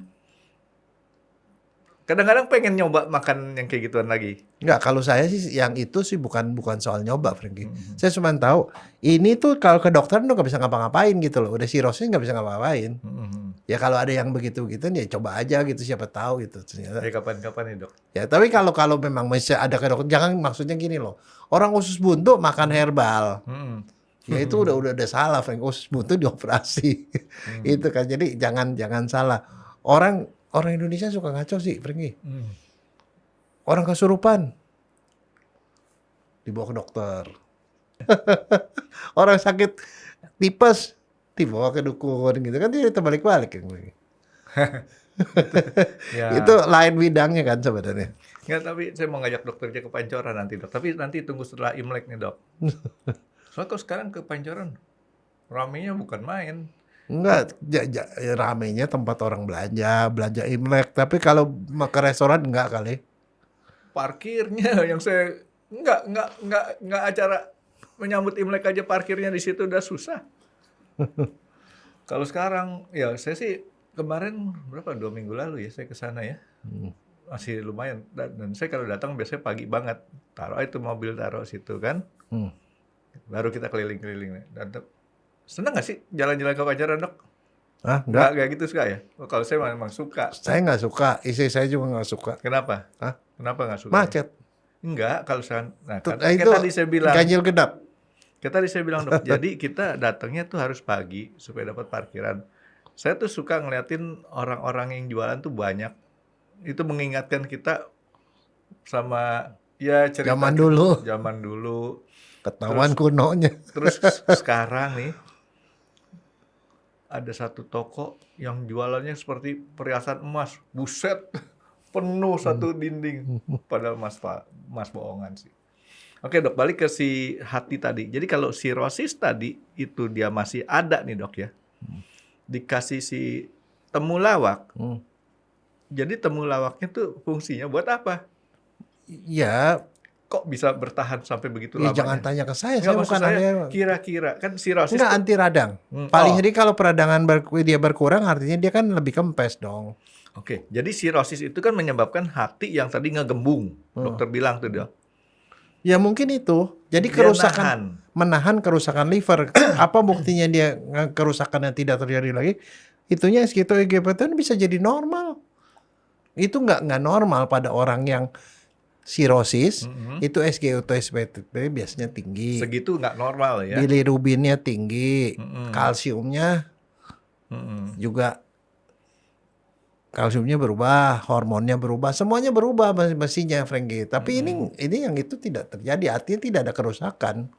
Kadang-kadang pengen nyoba makan yang kayak gituan lagi. Enggak, kalau saya sih yang itu sih bukan soal nyoba, Frankie. Saya cuma tahu ini tuh kalau ke dokter tuh nggak bisa ngapa-ngapain gitu loh. Udah sirosis nggak bisa ngapa-ngapain. Ya kalau ada yang begitu ya coba aja gitu, siapa tahu gitu. Ternyata. Ya kapan-kapan nih dok. Ya tapi kalau memang masih ada ke dokter, jangan maksudnya gini loh. Orang usus buntu makan herbal. Ya itu udah salah, Frank. Usus buntu dioperasi. Itu kan. Jadi jangan salah. Orang Indonesia suka ngaco sih, Frankie. Orang kesurupan dibawa ke dokter. Orang sakit tipes dibawa ke dukun gitu kan, dia terbalik-balik kan. Ya. Itu lain bidangnya kan sebenarnya. Nggak, tapi saya mau ngajak dokternya ke Pancoran nanti dok. Tapi nanti tunggu setelah Imlek nih dok. Soalnya kalau sekarang ke Pancoran ramenya bukan main. Enggak, ramenya tempat orang belanja Imlek. Tapi kalau ke restoran enggak kali. Parkirnya yang saya enggak acara menyambut Imlek aja parkirnya di situ udah susah. Kalau sekarang ya saya sih kemarin 2 minggu lalu ya saya ke sana ya. Masih lumayan dan saya kalau datang biasanya pagi banget. Taruh itu mobil taruh situ kan. Baru kita keliling-keliling. Dan senang nggak sih jalan-jalan ke Pancoran dok? Enggak gitu suka ya? Kalau saya memang suka. Saya nggak suka, istri saya juga nggak suka. Kenapa? Kenapa nggak suka? Macet. Enggak, kalau saya, nah kan Itu tadi saya bilang. ganjil genap. Tadi saya bilang dok, jadi kita datangnya tuh harus pagi supaya dapat parkiran. Saya tuh suka ngeliatin orang-orang yang jualan tuh banyak. Itu mengingatkan kita sama ya cerita Zaman dulu. Zaman dulu. Ketahuan kunonya. Terus sekarang nih ada satu toko yang jualannya seperti perhiasan emas. Buset, penuh satu dinding. Padahal mas bohongan sih. Oke dok, balik ke si hati tadi. Jadi kalau sirosis tadi itu dia masih ada nih dok ya. Dikasih si temulawak. Jadi temulawaknya tuh fungsinya buat apa? Ya, kok bisa bertahan sampai begitu ya lamanya? jangan tanya ke saya. Nggak, Saya bukan ahli. Kira-kira kan sirosis Enggak tuh, anti radang. Paling jadi kalau peradangan dia berkurang artinya dia kan lebih kempes dong. Oke, jadi sirosis itu kan menyebabkan hati yang tadi ngegembung. Dokter bilang tuh dia. Ya mungkin itu. Jadi Dia kerusakan menahan kerusakan liver. Apa buktinya dia kerusakan yang tidak terjadi lagi? Itunya SGTO EGPT bisa jadi normal. Itu nggak normal pada orang yang sirosis. Itu SGOT SPT biasanya tinggi. Segitu nggak normal ya. Bilirubinnya tinggi. Kalsiumnya juga. Kalsiumnya berubah, hormonnya berubah, semuanya berubah mestinya, Frankie. Tapi ini yang itu tidak terjadi, artinya tidak ada kerusakan.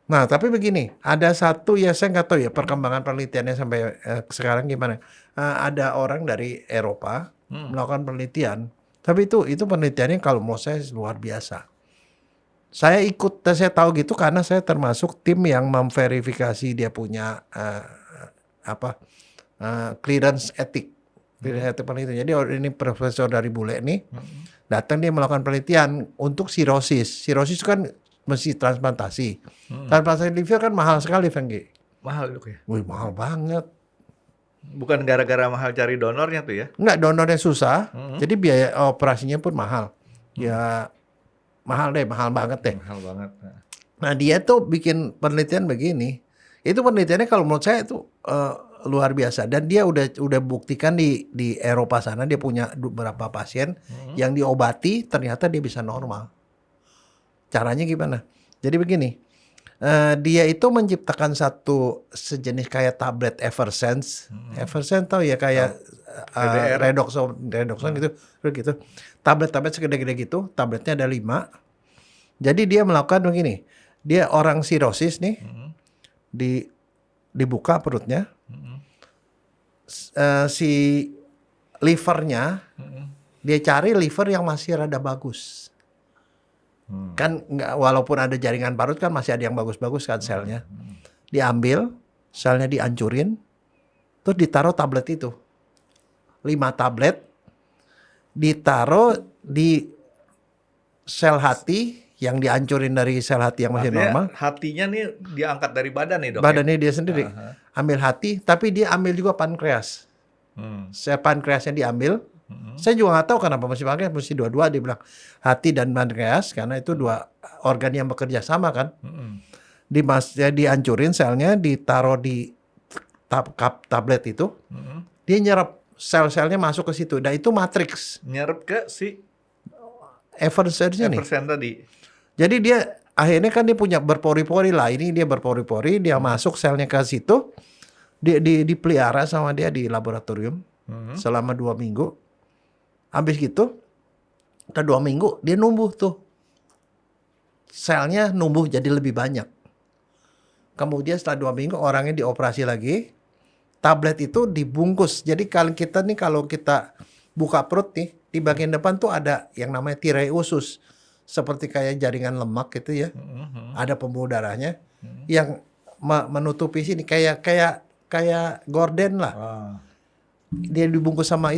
Nah, tapi begini, ada satu ya saya nggak tahu ya perkembangan penelitiannya sampai sekarang gimana. Ada orang dari Eropa melakukan penelitian, tapi itu penelitiannya kalau menurut saya luar biasa. Saya ikut, saya tahu gitu karena saya termasuk tim yang memverifikasi dia punya clearance etik. Penelitian. Jadi ini profesor dari bule nih datang dia melakukan penelitian untuk sirosis. Sirosis itu kan mesti transplantasi. Transplantasi liver kan mahal sekali, Frankie. Mahal dok ya. Wih, mahal banget. Bukan gara-gara mahal cari donornya tuh ya? Enggak, donornya susah, jadi biaya operasinya pun mahal. Ya mahal deh, mahal banget deh. Mahal banget. Nah dia tuh bikin penelitian begini. Itu penelitiannya kalau menurut saya itu luar biasa. Dan dia udah buktikan di Eropa sana dia punya beberapa pasien yang diobati ternyata dia bisa normal. Caranya gimana? Jadi begini. Dia itu menciptakan satu sejenis kayak tablet Eversense. Eversense tahu ya kayak PDR. Redoxon gitu. Tablet-tablet segede-gede gitu. Tabletnya ada 5. Jadi dia melakukan begini. Dia orang sirosis nih. Dibuka perutnya. Si livernya dia cari liver yang masih rada bagus. Kan nggak, walaupun ada jaringan parut kan masih ada yang bagus-bagus kan selnya. Diambil, selnya dihancurin, terus ditaruh tablet itu. 5 tablet ditaruh di sel hati yang dihancurin dari sel hati yang masih Artinya normal. hatinya nih diangkat dari badan nih dok. Badannya dia sendiri. Ambil hati, tapi dia ambil juga pankreas. Sel pankreasnya diambil. Saya juga nggak tahu kenapa mesti dua-dua, dia bilang hati dan pankreas karena itu 2 organ yang bekerja sama kan. Dihancurin selnya, ditaruh di tablet itu, dia nyerap sel-selnya masuk ke situ. Dan itu matriks Nyerap ke si Eversense nih. Eversen tadi. Jadi dia akhirnya kan dia punya berpori-pori lah. Ini dia berpori-pori, dia masuk selnya ke situ, dipelihara sama dia di laboratorium selama 2 minggu. Habis gitu, setelah 2 minggu dia numbuh tuh. Selnya numbuh jadi lebih banyak. Kemudian setelah 2 minggu orangnya dioperasi lagi. Tablet itu dibungkus. Jadi kalau kita buka perut nih, di bagian depan tuh ada yang namanya tirai usus. Seperti kayak jaringan lemak gitu ya. Ada pembuluh darahnya yang menutupi sini kayak gorden lah. Dia dibungkus sama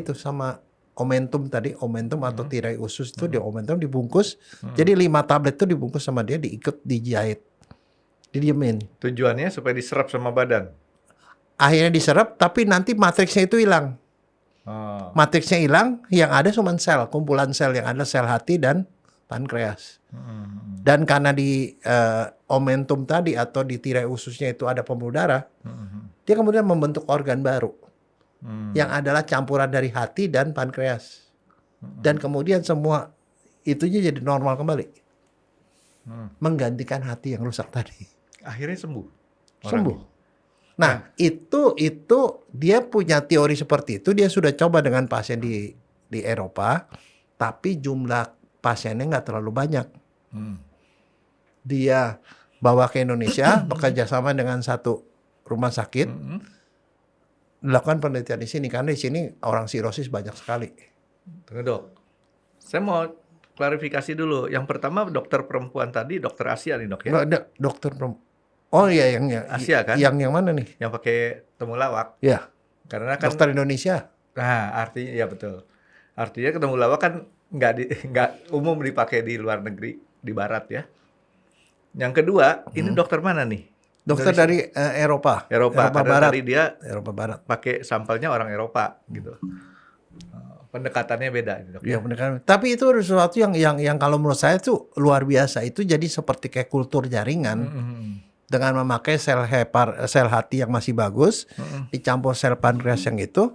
omentum atau tirai usus itu di omentum dibungkus. Jadi 5 tablet itu dibungkus sama dia, dijahit. Didiemin. Tujuannya supaya diserap sama badan. Akhirnya diserap, tapi nanti matriksnya itu hilang. Matriksnya hilang, yang ada cuma sel, kumpulan sel yang ada sel hati dan pankreas. Dan karena di omentum tadi atau di tirai ususnya itu ada pembuluh darah, dia kemudian membentuk organ baru. Yang adalah campuran dari hati dan pankreas. Dan kemudian semua itunya jadi normal kembali. Menggantikan hati yang rusak tadi. Akhirnya sembuh. Sembuh. Nah, itu dia punya teori seperti itu, dia sudah coba dengan pasien di Eropa, tapi jumlah pasiennya nggak terlalu banyak. Dia bawa ke Indonesia, bekerja sama dengan satu rumah sakit, dilakukan penelitian di sini, karena di sini orang sirosis banyak sekali. Tunggu dok, saya mau klarifikasi dulu. Yang pertama dokter perempuan tadi, dokter Asia nih dok ya? Nggak ada dokter perempuan. Oh iya, yang Asia kan? Yang mana nih? Yang pakai temulawak. Ya, Karena kan dokter Indonesia. Nah, artinya ya betul. Artinya temulawak kan nggak umum dipakai di luar negeri, di barat ya. Yang kedua, ini dokter mana nih? Dokter dari Eropa. Eropa karena Barat. tadi dia Eropa Barat. pakai sampelnya orang Eropa gitu. Pendekatannya beda ini, dok. Ya, benar. Tapi itu sesuatu yang kalau menurut saya tuh luar biasa. Itu jadi seperti kayak kultur jaringan. Dengan memakai sel hati yang masih bagus, dicampur sel pankreas yang itu,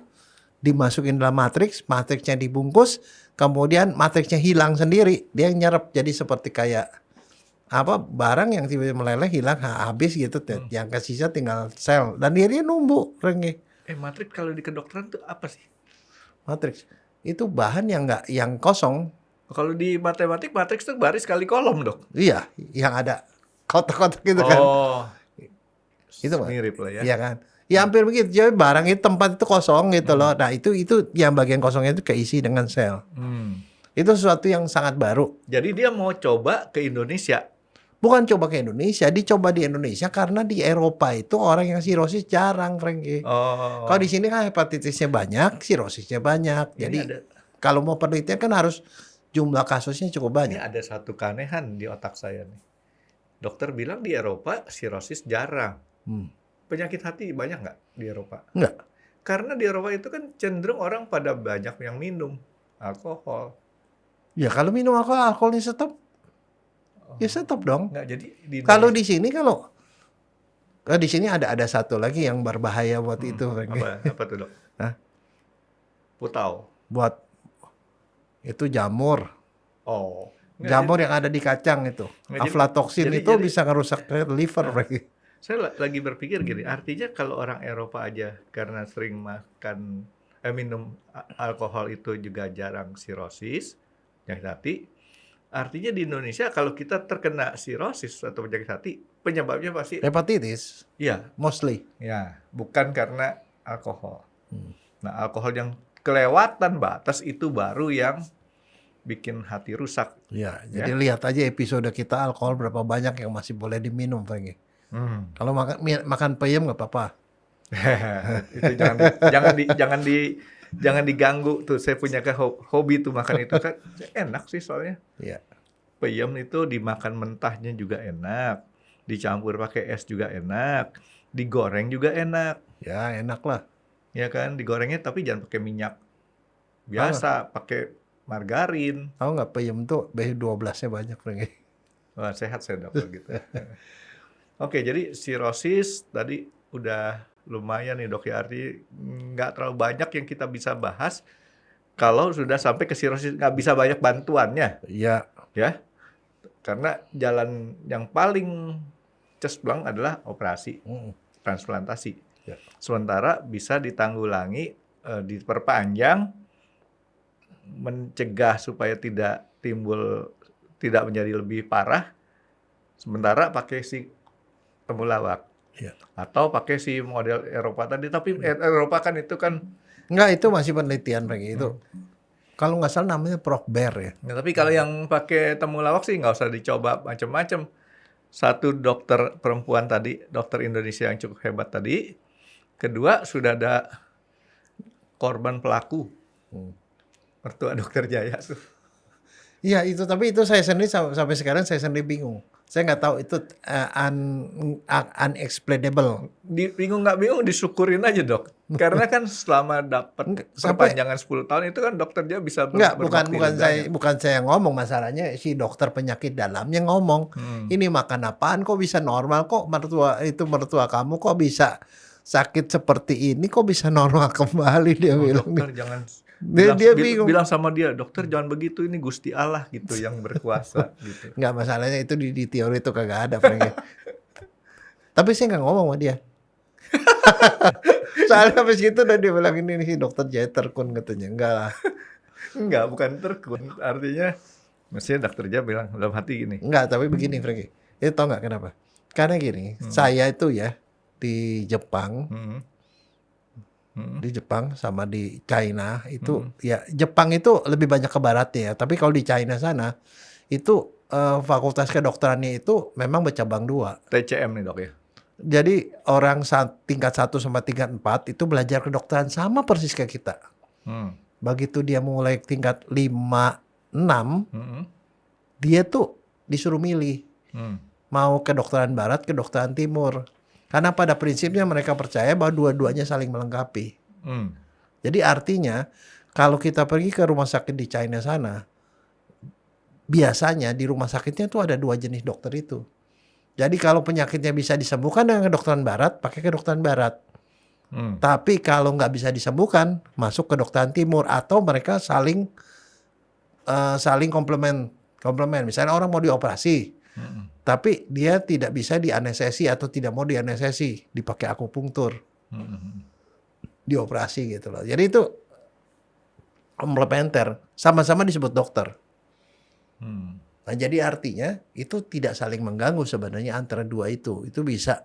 dimasukin dalam matriksnya dibungkus, kemudian matriksnya hilang sendiri, dia nyerap jadi seperti kayak barang yang tiba-tiba meleleh hilang habis gitu, yang kesisa tinggal sel dan dia numbuh, Renggi. Matriks kalau di kedokteran tuh apa sih? Matriks itu bahan yang kosong. Kalau di matematik matriks tuh baris kali kolom dok. Iya, yang ada kotak-kotak gitu kan. Itu mirip lah ya. Iya kan. Ya hampir begitu. Jadi barang itu tempat itu kosong gitu loh. Nah itu yang bagian kosongnya itu keisi dengan sel. Itu sesuatu yang sangat baru. Jadi dia mau coba ke Indonesia. Bukan coba ke Indonesia, dicoba di Indonesia karena di Eropa itu orang yang sirosis jarang, Frankie. Kalau di sini kan hepatitisnya banyak, sirosisnya banyak. Jadi kalau mau penelitian kan harus jumlah kasusnya cukup banyak. Ini ada satu keanehan di otak saya nih. Dokter bilang di Eropa sirosis jarang. Penyakit hati banyak nggak di Eropa? Nggak. karena di Eropa itu kan cenderung orang pada banyak yang minum alkohol. Ya kalau minum alkoholnya stop, ya stop dong. Nggak, jadi di Kalau Indonesia di sini ada satu lagi yang berbahaya buat itu, Franky. apa tuh dok? Hah? Putau. Buat itu jamur. Oh. Nggak, Jamur yang ada di kacang itu. Nggak, jadi- Aflatoksin jadi- itu jadi- bisa ngerusak liver, Franky. Saya lagi berpikir gini, artinya kalau orang Eropa aja karena sering minum alkohol itu juga jarang sirosis, penyakit hati. Artinya di Indonesia kalau kita terkena sirosis atau penyakit hati, penyebabnya pasti Hepatitis, iya, mostly. ya, bukan karena alkohol. Nah, alkohol yang kelewatan batas itu baru yang bikin hati rusak. Ya, jadi lihat aja episode kita alkohol berapa banyak yang masih boleh diminum, Franky. Kalau makan peyem nggak apa-apa. Itu jangan diganggu tuh. Saya punya hobi tuh makan itu kan enak sih soalnya. Ya. Peyem itu dimakan mentahnya juga enak, dicampur pakai es juga enak, digoreng juga enak, Ya, enak lah. ya kan? Digorengnya tapi jangan pakai minyak biasa, pakai margarin. Tahu nggak peyem tuh B12-nya banyak, Franky. Wah, sehat saya dapat gitu. Oke, jadi sirosis tadi udah lumayan nih dok ya, artinya nggak terlalu banyak yang kita bisa bahas. Kalau sudah sampai ke sirosis nggak bisa banyak bantuannya, Ya, ya. Karena jalan yang paling cespleng adalah operasi, transplantasi. Ya. Sementara bisa ditanggulangi, diperpanjang, mencegah supaya tidak menjadi lebih parah. Sementara pakai si temulawak. Ya. Atau pakai si model Eropa tadi, tapi Eropa kan itu kan nggak, itu masih penelitian, Franky. Itu kalau nggak salah namanya Procber ya. ya, tapi kalau yang pakai temulawak sih nggak usah dicoba macam-macam. Satu dokter perempuan tadi, dokter Indonesia yang cukup hebat tadi. Kedua, sudah ada korban pelaku. Mertua dokter Jaya tuh. Iya itu, tapi itu saya sendiri sampai sekarang saya sendiri bingung. Saya nggak tahu itu unexplainable. Bingung nggak bingung, disyukurin aja dok. Karena kan selama dapat perpanjangan 10 tahun itu kan dokter dia bisa Enggak, berbakti lebih bukan saya ngomong, masalahnya si dokter penyakit dalamnya ngomong, ini makan apaan kok bisa normal, kok mertua kamu kok bisa sakit seperti ini, kok bisa normal kembali, dia bilang. Dokter jangan Dia bingung. bilang sama dia, dokter jangan begitu, ini Gusti Allah gitu yang berkuasa gitu. Enggak, masalahnya itu di teori itu kagak ada, Franky. Tapi saya nggak ngomong sama dia. Soalnya habis gitu udah dia bilang ini nih dokter Jaya terkun katanya. Enggak lah. Enggak, bukan terkun. Artinya mestinya dokter Jaya bilang dalam hati gini. Enggak, tapi begini Franky. Itu tau nggak kenapa? Karena gini, saya itu ya di Jepang, di Jepang sama di China itu ya, Jepang itu lebih banyak ke baratnya ya. Tapi kalau di China sana itu fakultas kedokterannya itu memang bercabang 2. TCM nih dok ya. Jadi orang tingkat 1 sama tingkat 4 itu belajar kedokteran sama persis kayak kita. Begitu dia mulai tingkat 5, 6, dia tuh disuruh milih. Mau kedokteran barat, kedokteran timur. Karena pada prinsipnya mereka percaya bahwa dua-duanya saling melengkapi. Jadi artinya kalau kita pergi ke rumah sakit di China sana, biasanya di rumah sakitnya tuh ada 2 jenis dokter itu. Jadi kalau penyakitnya bisa disembuhkan dengan kedokteran barat, pakai kedokteran barat. Tapi kalau nggak bisa disembuhkan, masuk ke kedokteran timur, atau mereka saling komplement. Misalnya orang mau dioperasi, tapi dia tidak bisa dianestesi atau tidak mau dianestesi, dipakai akupunktur, dioperasi gitu loh. Jadi itu komplementer, sama-sama disebut dokter. Nah, jadi artinya itu tidak saling mengganggu sebenarnya antara 2 itu. Itu bisa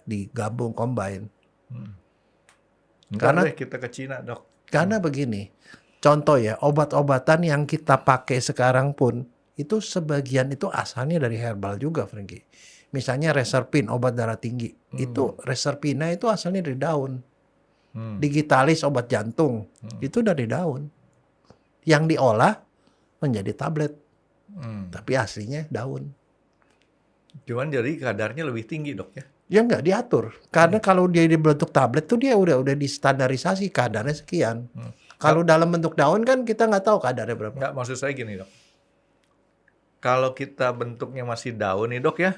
digabung, combine. Karena kita ke Cina dok. Karena begini, contoh ya, obat-obatan yang kita pakai sekarang pun itu sebagian itu asalnya dari herbal juga, Franky. Misalnya Reserpin, obat darah tinggi, itu Reserpina itu asalnya dari daun. Digitalis, obat jantung, itu dari daun. Yang diolah menjadi tablet. Tapi aslinya daun. Cuman jadi kadarnya lebih tinggi dok ya. Ya nggak diatur. Karena kalau dia di bentuk tablet tuh dia udah distandarisasi kadarnya sekian. Kalau dalam bentuk daun kan kita nggak tahu kadarnya berapa. Nggak, maksud saya gini dok. Kalau kita bentuknya masih daun nih dok ya,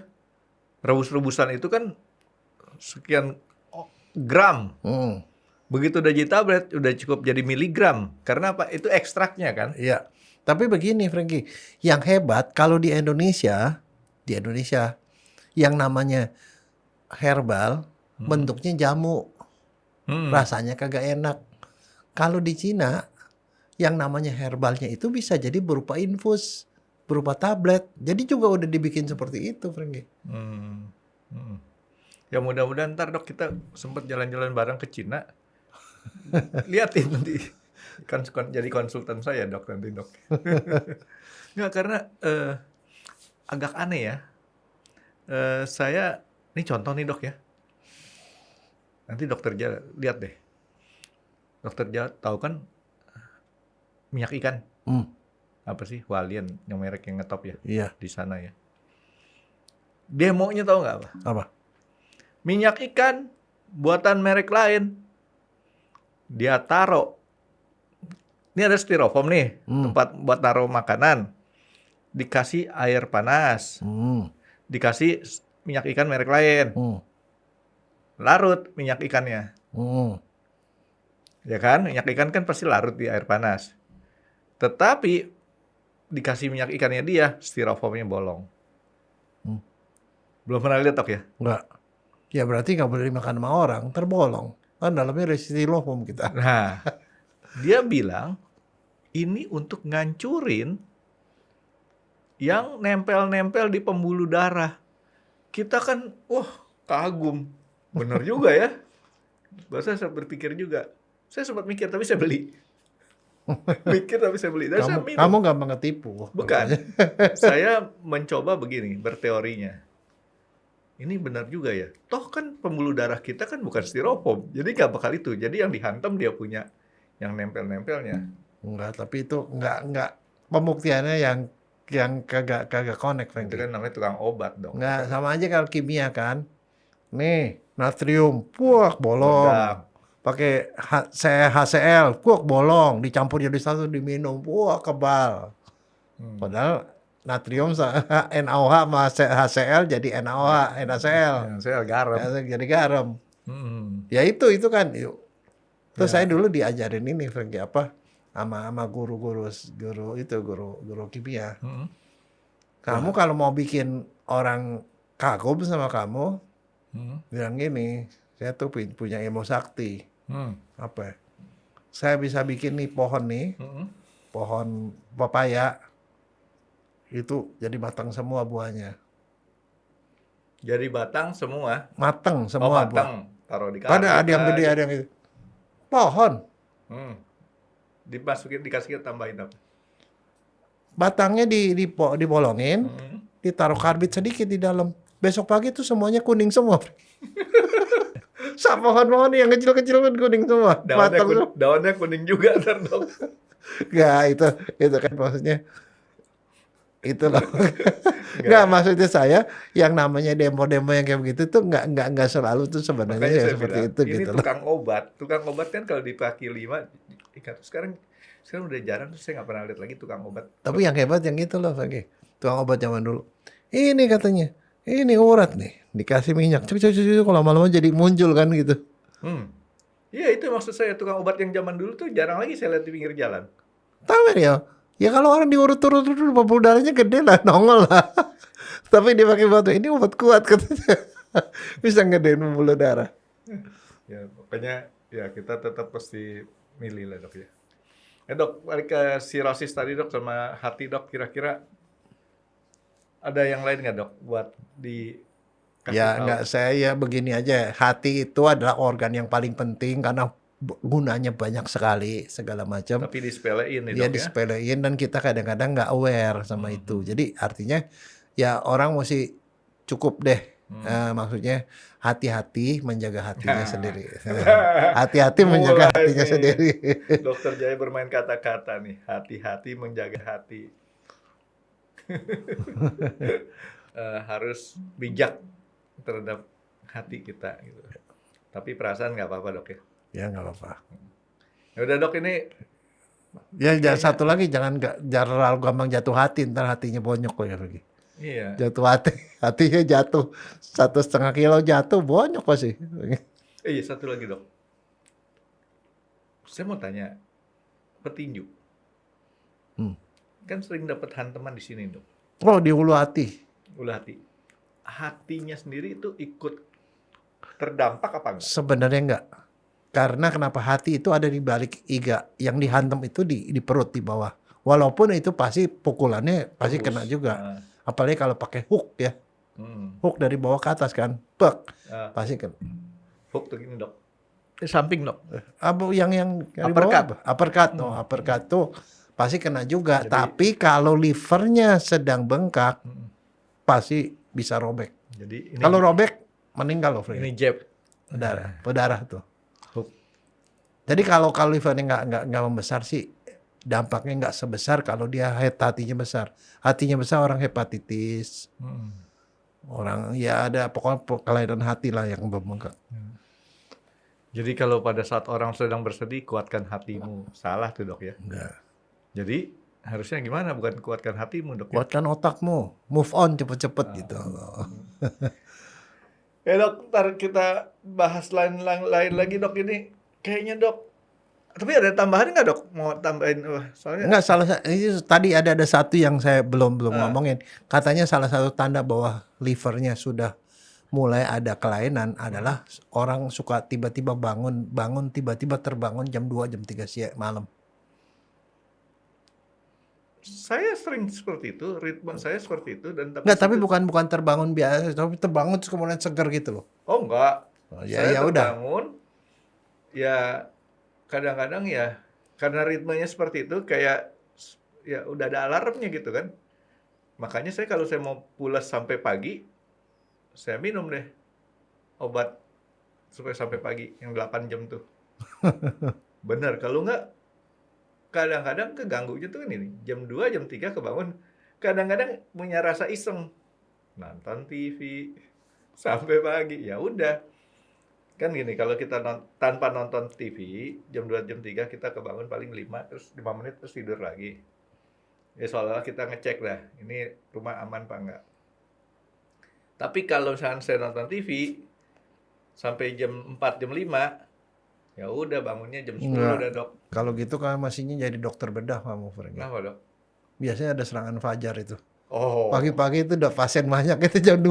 rebus-rebusan itu kan sekian gram. Begitu udah jadi tablet, udah cukup jadi miligram. Karena apa? Itu ekstraknya kan. Iya. Tapi begini Frankie, yang hebat kalau di Indonesia yang namanya herbal bentuknya jamu, rasanya kagak enak. Kalau di Cina yang namanya herbalnya itu bisa jadi berupa infus, berupa tablet. Jadi juga udah dibikin seperti itu, Frankie. Ya mudah-mudahan ntar dok kita sempat jalan-jalan bareng ke Cina. Liatin nanti kan jadi konsultan saya dok nanti dok. Nggak, karena agak aneh ya. Saya ini contoh nih dok ya. Nanti dokter Jaya lihat deh. Dokter Jaya tahu kan minyak ikan? Apa sih? Hualien yang merek yang ngetop ya? Iya. Di sana ya. Demonya tahu nggak apa? Apa? Minyak ikan buatan merek lain. Dia taruh. Ini ada styrofoam nih, tempat buat taruh makanan. Dikasih air panas. Dikasih minyak ikan merek lain. Larut minyak ikannya. Ya kan? Minyak ikan kan pasti larut di air panas. Tetapi dikasih minyak ikannya dia, styrofoamnya bolong. Belum pernah lihat dok ya? Enggak. Ya berarti nggak boleh dimakan sama orang, terbolong. Kan dalamnya ada styrofoam kita. Nah, dia bilang ini untuk ngancurin yang nempel-nempel di pembuluh darah. Kita kan, wah kagum. Bener juga ya. Bahasa saya berpikir juga. Saya sempat mikir tapi saya beli. Mikir tapi saya beli. Dan saya minum. Kamu gampang ketipu. Bukan. Saya mencoba begini, berteorinya. Ini benar juga ya. Toh kan pembuluh darah kita kan bukan styrofoam. Jadi nggak bakal itu. Jadi yang dihantam dia punya yang nempel-nempelnya. Enggak, tapi itu enggak pembuktiannya yang kagak connect, Itu Frankie. kan namanya tukang obat dong. Enggak, sama aja kalau kimia kan. Nih, natrium, puak bolong. Meledak. Pakai HCl, puak bolong, dicampur jadi satu diminum, puak kebal. Padahal natrium NaOH sama HCl jadi NaOH, NaCl. Saya garam. Jadi garam. Ya itu kan. Terus saya dulu diajarin ini Frankie apa? Sama guru kimia. Kamu kalau mau bikin orang kagum sama kamu, bilang gini, saya tuh punya ilmu sakti. Apa? Saya bisa bikin nih pohon pohon pepaya itu jadi matang semua buahnya. Jadi batang semua. Matang semua buah. Batang. Taruh di karbit. Ada yang gede, ada yang itu. Pohon. Dikasih tambahin apa? Batangnya dibolongin, ditaruh karbit sedikit di dalam. Besok pagi tuh semuanya kuning semua. Pohon-pohon yang kecil-kecil kan kuning semua. Daunnya kuning juga ntar dong. Nggak, itu kan maksudnya. Itu loh. Nggak, maksudnya saya yang namanya demo-demo yang kayak begitu tuh nggak selalu tuh sebenarnya Makanya ya saya seperti bilang, itu ini gitu loh. tukang obat kan kalau di kaki 5 ikat. Sekarang udah jarang, saya nggak pernah lihat lagi tukang obat. Tapi yang hebat yang itu loh, Frankie. Tukang obat zaman dulu. Ini katanya, ini urat nih, dikasih minyak, cuk kalau lama-lama jadi muncul kan gitu. Iya, itu maksud saya, tukang obat yang zaman dulu tuh jarang lagi saya lihat di pinggir jalan. Tahu ya? Ya kalau orang diurut-urut pembuluh darahnya gede lah, nongol lah. Tapi dia pakai batu, ini obat kuat katanya. Bisa gedein pembuluh darah. Ya, pokoknya ya kita tetap pasti milih lah dok ya. Dok, balik ke sirosis tadi dok sama hati dok, kira-kira ada yang lain nggak dok buat dikasih Ya tahu? nggak, saya begini aja. Hati itu adalah organ yang paling penting karena gunanya banyak sekali segala macam. Tapi disepelein nih Dia dok ya. disepelein dan kita kadang-kadang nggak aware sama itu. Jadi artinya ya orang mesti cukup deh. Maksudnya hati-hati menjaga hatinya sendiri. Hati-hati menjaga Mulai hatinya nih. sendiri. Dokter Jaya bermain kata-kata nih, hati-hati menjaga hati. Harus bijak terhadap hati kita gitu. Tapi perasaan nggak apa-apa dok ya. Ya nggak apa-apa. Ya udah dok, ini Ya jangan satu lagi, jangan terlalu gampang jatuh hati, ntar hatinya bonyok ya lagi. iya. Jatuh hati, hatinya jatuh 1,5 kilo jatuh bonyok pasti. Iya, satu lagi dok. Saya mau tanya, petinju kan sering dapat hantaman di sini dok. Oh di ulu hati. Ulah hatinya sendiri itu ikut terdampak apa enggak? Sebenarnya enggak. Karena kenapa hati itu ada di balik iga, yang dihantam itu di perut di bawah. Walaupun itu pasti pukulannya pasti Tembus. kena juga. Nah, Apalagi kalau pakai hook ya. Hook dari bawah ke atas kan. Pek. nah, Pasti kena. hook tuh gini dok. Samping dok. Apa yang dari Uppercut. bawah apa? Uppercut. Oh, uppercut tuh pasti kena juga. Jadi- Tapi kalau livernya sedang bengkak, pasti bisa robek. Jadi ini Kalau robek meninggal loh, Fred. ini jab. Berdarah tuh. Hook. Jadi kalau livernya nggak membesar sih, dampaknya nggak sebesar kalau dia hatinya besar. Hatinya besar orang hepatitis, orang ya ada pokoknya kelainan hati lah yang membengkak. Jadi kalau pada saat orang sedang bersedih, kuatkan hatimu. Salah tuh dok ya. Enggak. Jadi harusnya gimana? Bukan kuatkan hatimu dok ya. Kuatkan otakmu, move on cepet-cepet gitu. Ya dok, ntar kita bahas lain lagi dok ini. Kayaknya dok. Tapi ada tambahan nggak dok? Mau tambahin? Soalnya Enggak salah, ini tadi ada satu yang saya belum ngomongin. Katanya salah satu tanda bahwa livernya sudah mulai ada kelainan adalah orang suka tiba-tiba bangun tiba-tiba terbangun jam 2 jam 3 siang malam. saya sering seperti itu, ritme saya seperti itu dan Enggak, tapi bukan terbangun biasa, tapi terbangun terus kemudian seger gitu loh. Oh enggak. Oh, ya Saya ya udah. terbangun, ya kadang-kadang ya karena ritmenya seperti itu kayak ya udah ada alarmnya gitu kan. Makanya saya kalau saya mau pulas sampai pagi, saya minum deh obat supaya sampai pagi yang 8 jam tuh. Bener, kalau enggak kadang-kadang keganggunya tuh ini jam 2 jam 3 kebangun. Kadang-kadang punya rasa iseng nonton TV sampai pagi. Ya udah. Kan gini, kalau kita tanpa nonton TV jam 2 jam 3 kita kebangun paling 5 terus 5 menit terus tidur lagi. Ya seolah-olah kita ngecek dah, ini rumah aman apa enggak. Tapi kalau misalnya saya nonton TV sampai jam 4 jam 5, ya udah bangunnya jam 10 Enggak. udah dok. Kalau gitu kan mestinya jadi dokter bedah kamu, Frank. Kenapa dok? Biasanya ada serangan fajar itu. Oh, Pagi-pagi itu udah pasien banyak itu jam 2.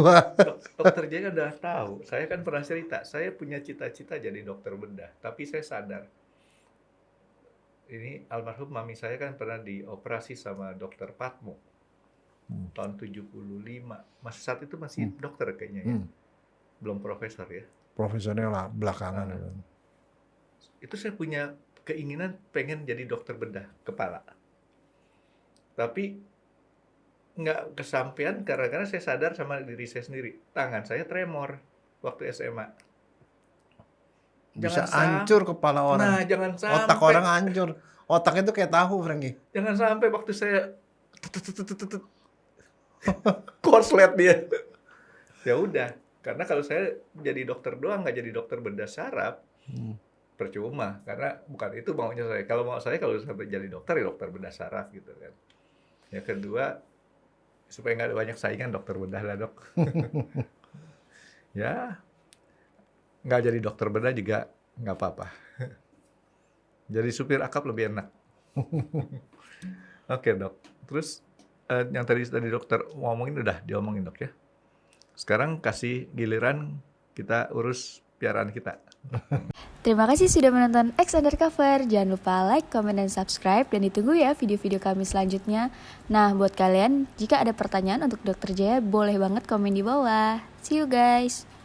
dokter Jaya udah tahu. Saya kan pernah cerita, saya punya cita-cita jadi dokter bedah. Tapi saya sadar, ini almarhum mami saya kan pernah dioperasi sama dokter Patmo. Tahun 75. Masih saat itu masih dokter kayaknya ya. Belum profesor ya. Profesornya lah belakangan. Itu saya punya keinginan pengen jadi dokter bedah kepala. Tapi nggak kesampaian karena saya sadar sama diri saya sendiri. Tangan saya tremor waktu SMA. Bisa Jangan hancur kepala orang. Nah, jangan sampai. Otak orang hancur. Otaknya itu kayak tahu, Franky. Jangan sampai waktu saya korslet dia. Ya udah, karena kalau saya jadi dokter doang nggak jadi dokter bedah saraf, percuma. Karena bukan itu maunya saya. Kalau mau saya kalau sampai jadi dokter ya dokter bedah saraf gitu kan. Yang kedua, supaya nggak ada banyak saingan dokter bedah lah dok. Ya, nggak jadi dokter bedah juga nggak apa-apa. Jadi supir akap lebih enak. Oke dok. Terus yang tadi dokter ngomongin udah diomongin dok ya. Sekarang kasih giliran kita urus piaraan kita. Terima kasih sudah menonton X Undercover. Jangan lupa like, comment, dan subscribe. Dan ditunggu ya video-video kami selanjutnya. Nah, buat kalian, jika ada pertanyaan untuk Dr. Jaya, boleh banget komen di bawah. See you guys!